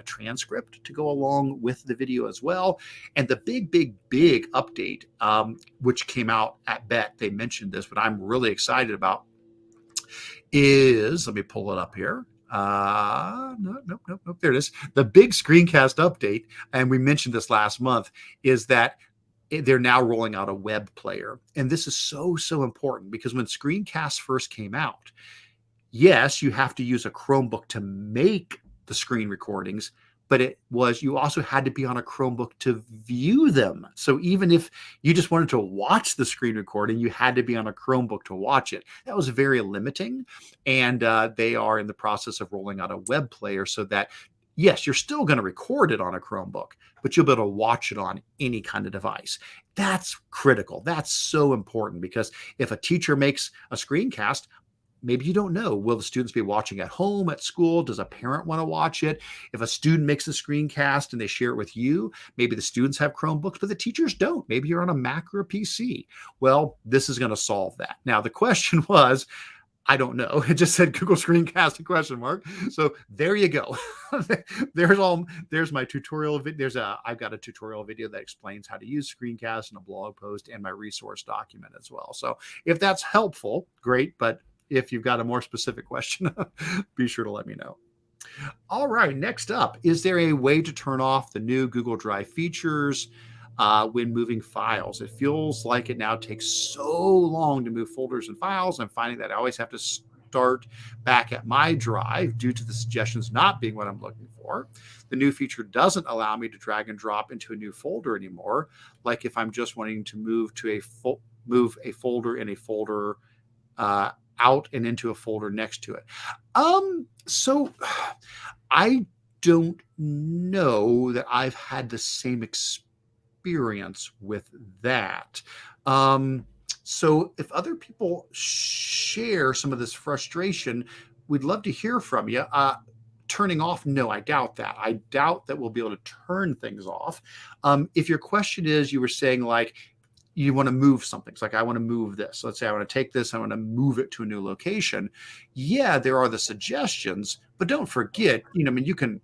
transcript to go along with the video as well. And the big update, which came out at Bet, they mentioned this, but I'm really excited about, is, let me pull it up here. Nope. There it is. The big screencast update, and we mentioned this last month, is that they're now rolling out a web player. And this is so important, because when screencasts first came out, yes, you have to use a Chromebook to make the screen recordings, but you also had to be on a Chromebook to view them. So even if you just wanted to watch the screen recording, you had to be on a Chromebook to watch it. That was very limiting. And they are in the process of rolling out a web player so that Yes, you're still going to record it on a Chromebook, but you'll be able to watch it on any kind of device. That's critical. That's so important, because if a teacher makes a screencast, maybe you don't know, will the students be watching at home, at school? Does a parent want to watch it? If a student makes a screencast and they share it with you, maybe the students have Chromebooks, but the teachers don't. Maybe you're on a Mac or a PC. Well, this is going to solve that. Now, the question was, I don't know. It just said Google Screencast ? So there you go. There's my tutorial. I've got a tutorial video that explains how to use Screencast, and a blog post, and my resource document as well. So if that's helpful, great. But if you've got a more specific question, be sure to let me know. All right, next up, is there a way to turn off the new Google Drive features when moving files? It feels like it now takes so long to move folders and files. I'm finding that I always have to start back at my drive due to the suggestions not being what I'm looking for. The new feature doesn't allow me to drag and drop into a new folder anymore, like if I'm just wanting to move a folder in a folder out and into a folder next to it. So I don't know that I've had the same experience with that. So if other people share some of this frustration, we'd love to hear from you. Turning off, no, I doubt that. I doubt that we'll be able to turn things off. If your question is, you were saying like, you want to move something. It's like, I want to move this. Let's say I want to take this, I want to move it to a new location. Yeah, there are the suggestions, but don't forget, I mean, you can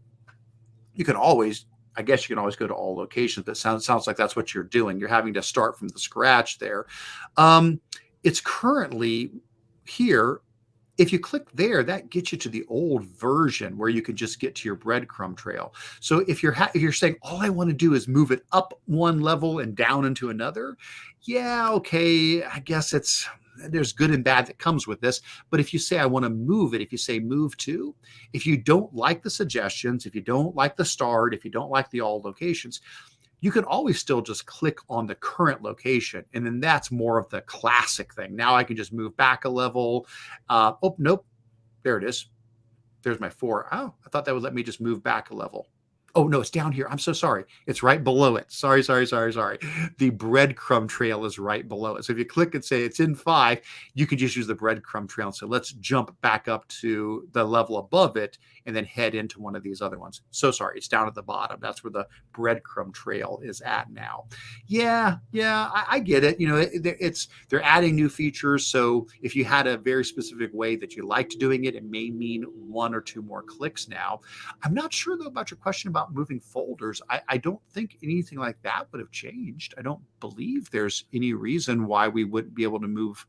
always, I guess you can always go to all locations, but sounds like that's what you're doing. You're having to start from the scratch there. It's currently here. If you click there, that gets you to the old version where you can just get to your breadcrumb trail. So if you're saying, all I want to do is move it up one level and down into another, yeah, okay, I guess there's good and bad that comes with this. But if you say, I want to move it, if you say move to, if you don't like the suggestions, if you don't like the start, if you don't like the all locations, you can always still just click on the current location. And then that's more of the classic thing. Now I can just move back a level. Oh, nope. There it is. There's my 4. Oh, I thought that would let me just move back a level. Oh, no, it's down here. I'm so sorry. It's right below it. Sorry. The breadcrumb trail is right below it. So if you click and say it's in 5, you can just use the breadcrumb trail. So let's jump back up to the level above it and then head into one of these other ones. So sorry, it's down at the bottom. That's where the breadcrumb trail is at now. Yeah, I get it. They're adding new features. So if you had a very specific way that you liked doing it, it may mean 1 or 2 more clicks now. I'm not sure though about your question about moving folders. I don't think anything like that would have changed. I don't believe there's any reason why we wouldn't be able to move.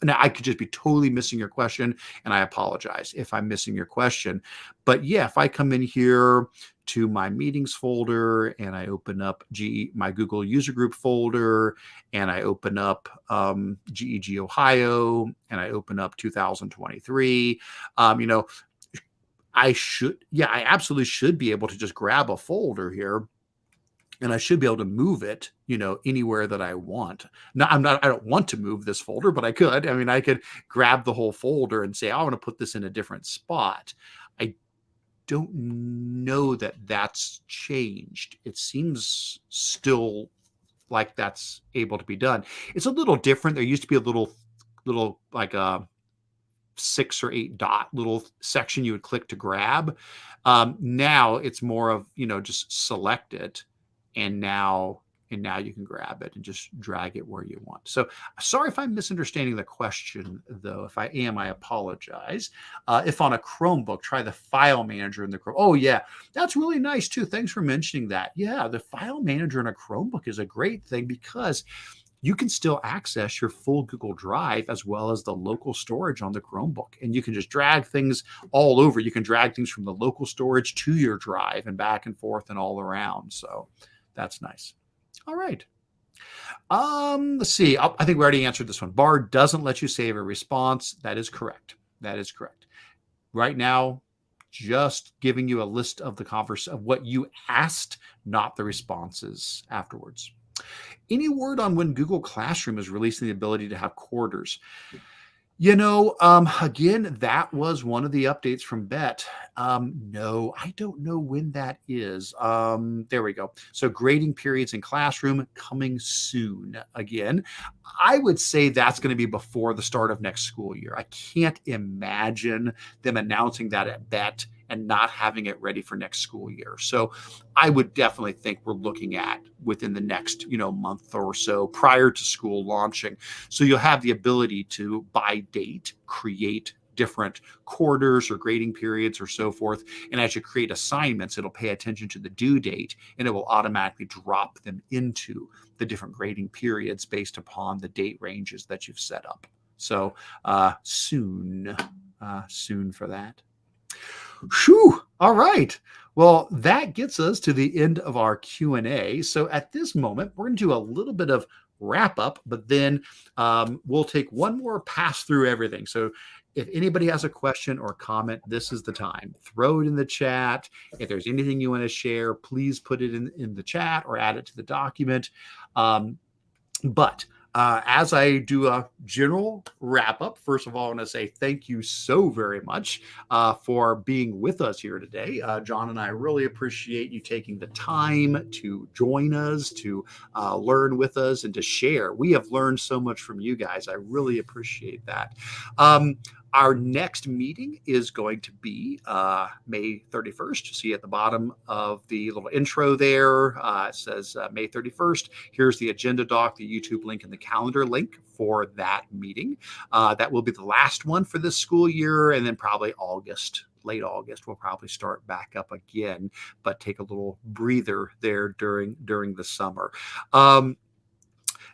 Now, I could just be totally missing your question, and I apologize if I'm missing your question. But yeah, if I come in here to my meetings folder and I open up my Google user group folder, and I open up GEG Ohio, and I open up 2023, I absolutely should be able to just grab a folder here, and I should be able to move it, anywhere that I want. Now, I don't want to move this folder, but I could. I mean, I could grab the whole folder and say, I want to put this in a different spot. I don't know that that's changed. It seems still like that's able to be done. It's a little different. There used to be a little like a 6 or 8 dot little section you would click to grab. Now it's more of, just select it, and now you can grab it and just drag it where you want. So sorry if I'm misunderstanding the question, though. If I am, I apologize. If on a Chromebook, try the file manager in the Chrome. Oh yeah, that's really nice too. Thanks for mentioning that. Yeah, the file manager in a Chromebook is a great thing because you can still access your full Google Drive as well as the local storage on the Chromebook. And you can just drag things all over. You can drag things from the local storage to your drive and back and forth and all around. So that's nice. All right. Let's see. I think we already answered this one. Bard doesn't let you save a response. That is correct. Right now, just giving you a list of of what you asked, not the responses afterwards. Any word on when Google Classroom is releasing the ability to have quarters? Again, that was one of the updates from Bet. No, I don't know when that is. There we go. So grading periods in classroom coming soon. Again, I would say that's going to be before the start of next school year. I can't imagine them announcing that at Bet and not having it ready for next school year. So I would definitely think we're looking at within the next, month or so prior to school launching. So you'll have the ability to, by date, create different quarters or grading periods or so forth. And as you create assignments, it'll pay attention to the due date and it will automatically drop them into the different grading periods based upon the date ranges that you've set up. So soon for that. Whew. All right. Well, that gets us to the end of our Q&A. So at this moment, we're going to do a little bit of wrap up, but then we'll take one more pass through everything. So if anybody has a question or comment, this is the time. Throw it in the chat. If there's anything you want to share, please put it in the chat or add it to the document. But as I do a general wrap up, first of all, I want to say thank you so very much for being with us here today. John and I really appreciate you taking the time to join us, to learn with us, and to share. We have learned so much from you guys. I really appreciate that. Our next meeting is going to be May 31st. You see at the bottom of the little intro there, it says May 31st. Here's the agenda doc, the YouTube link, and the calendar link for that meeting. That will be the last one for this school year, and then probably late August, we'll probably start back up again, but take a little breather there during the summer.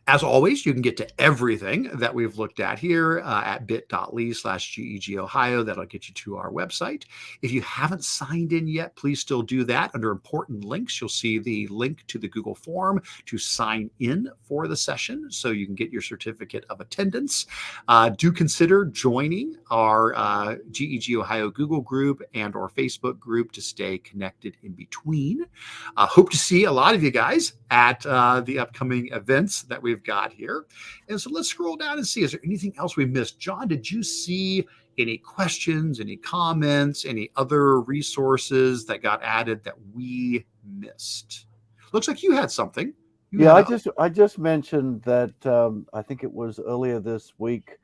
As always, you can get to everything that we've looked at here at bit.ly/GEG Ohio. That'll get you to our website. If you haven't signed in yet, please still do that. Under important links, you'll see the link to the Google form to sign in for the session so you can get your certificate of attendance. Do consider joining our GEG Ohio Google group and or Facebook group to stay connected in between. Hope to see a lot of you guys at the upcoming events that we've got here. And so let's scroll down and see, is there anything else we missed? John, did you see any questions, any comments, any other resources that got added that we missed? Looks like you had something. I just mentioned that I think it was earlier this week,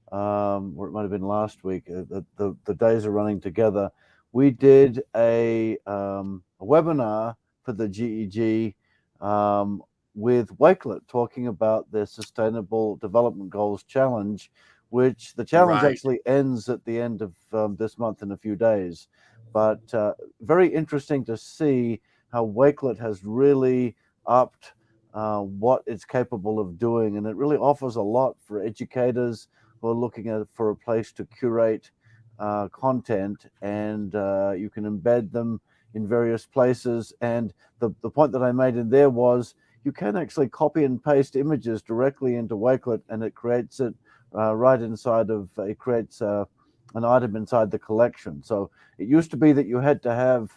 or it might have been last week. The days are running together. We did a webinar for the GEG with Wakelet talking about their Sustainable Development Goals Challenge, which the challenge actually ends at the end of this month in a few days. But very interesting to see how Wakelet has really upped what it's capable of doing. And it really offers a lot for educators who are looking for a place to curate content, and you can embed them in various places. And the point that I made in there was you can actually copy and paste images directly into Wakelet, and it creates it right inside of, it creates an item inside the collection. So it used to be that you had to have,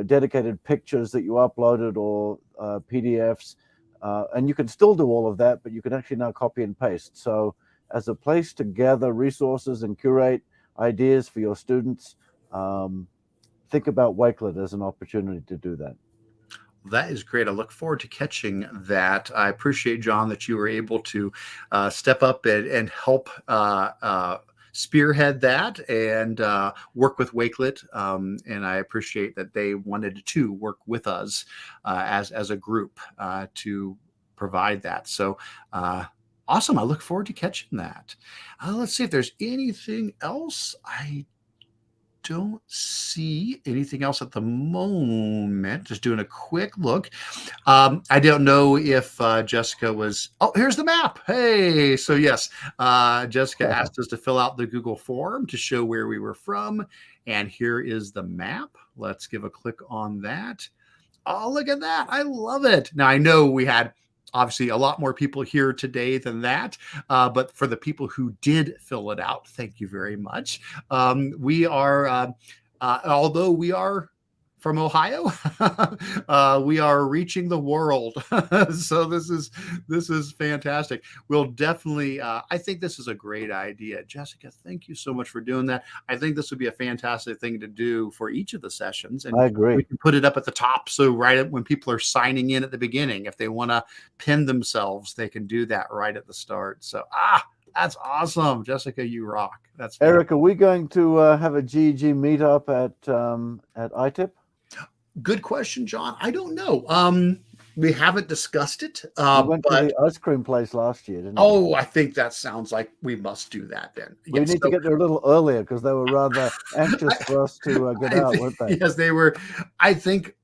dedicated pictures that you uploaded or PDFs, and you can still do all of that, but you can actually now copy and paste. So as a place to gather resources and curate ideas for your students, think about Wakelet as an opportunity to do that. That is great. I look forward to catching that. I appreciate, John, that you were able to step up and help spearhead that and work with Wakelet. And I appreciate that they wanted to work with us as a group to provide that. So awesome. I look forward to catching that. Let's see if there's anything else. I don't see anything else at the moment. Just doing a quick look. I don't know if Jessica was. Oh, here's the map. Hey, so yes, Jessica asked us to fill out the Google form to show where we were from, and here is the map. Let's give a click on that. Oh, look at that. I love it. Now, I know we had obviously a lot more people here today than that. But for the people who did fill it out, thank you very much. We are, although we are from Ohio. We are reaching the world. So this is fantastic. We'll definitely, I think this is a great idea. Jessica, thank you so much for doing that. I think this would be a fantastic thing to do for each of the sessions. And I agree. we can put it up at the top. So right when people are signing in at the beginning, if they want to pin themselves, they can do that right at the start. So, that's awesome. Jessica, you rock. That's Eric, are we going to have a GEG meetup at ITIP? Good question, John. I don't know. We haven't discussed it. We went to the ice cream place last year, didn't we? Oh, I think that sounds like we must do that then. We need to get there a little earlier because they were rather anxious for us to get out, weren't they? Yes, they were. I think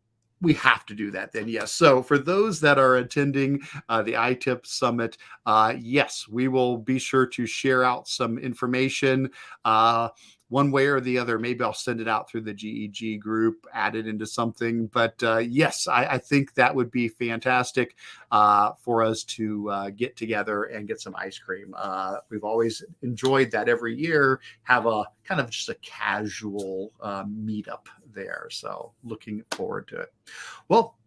we have to do that then. Yes. So for those that are attending the iTip Summit, yes, we will be sure to share out some information. One way or the other. Maybe I'll send it out through the GEG group, add it into something. But yes, I think that would be fantastic for us to get together and get some ice cream. We've always enjoyed that every year, have a kind of just a casual meetup there. So looking forward to it. Well,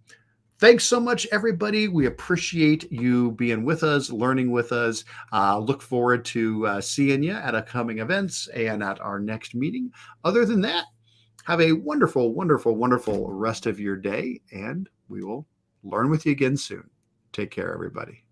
thanks so much, everybody. We appreciate you being with us, learning with us. Look forward to seeing you at upcoming events and at our next meeting. Other than that, have a wonderful, wonderful, wonderful rest of your day, and we will learn with you again soon. Take care, everybody.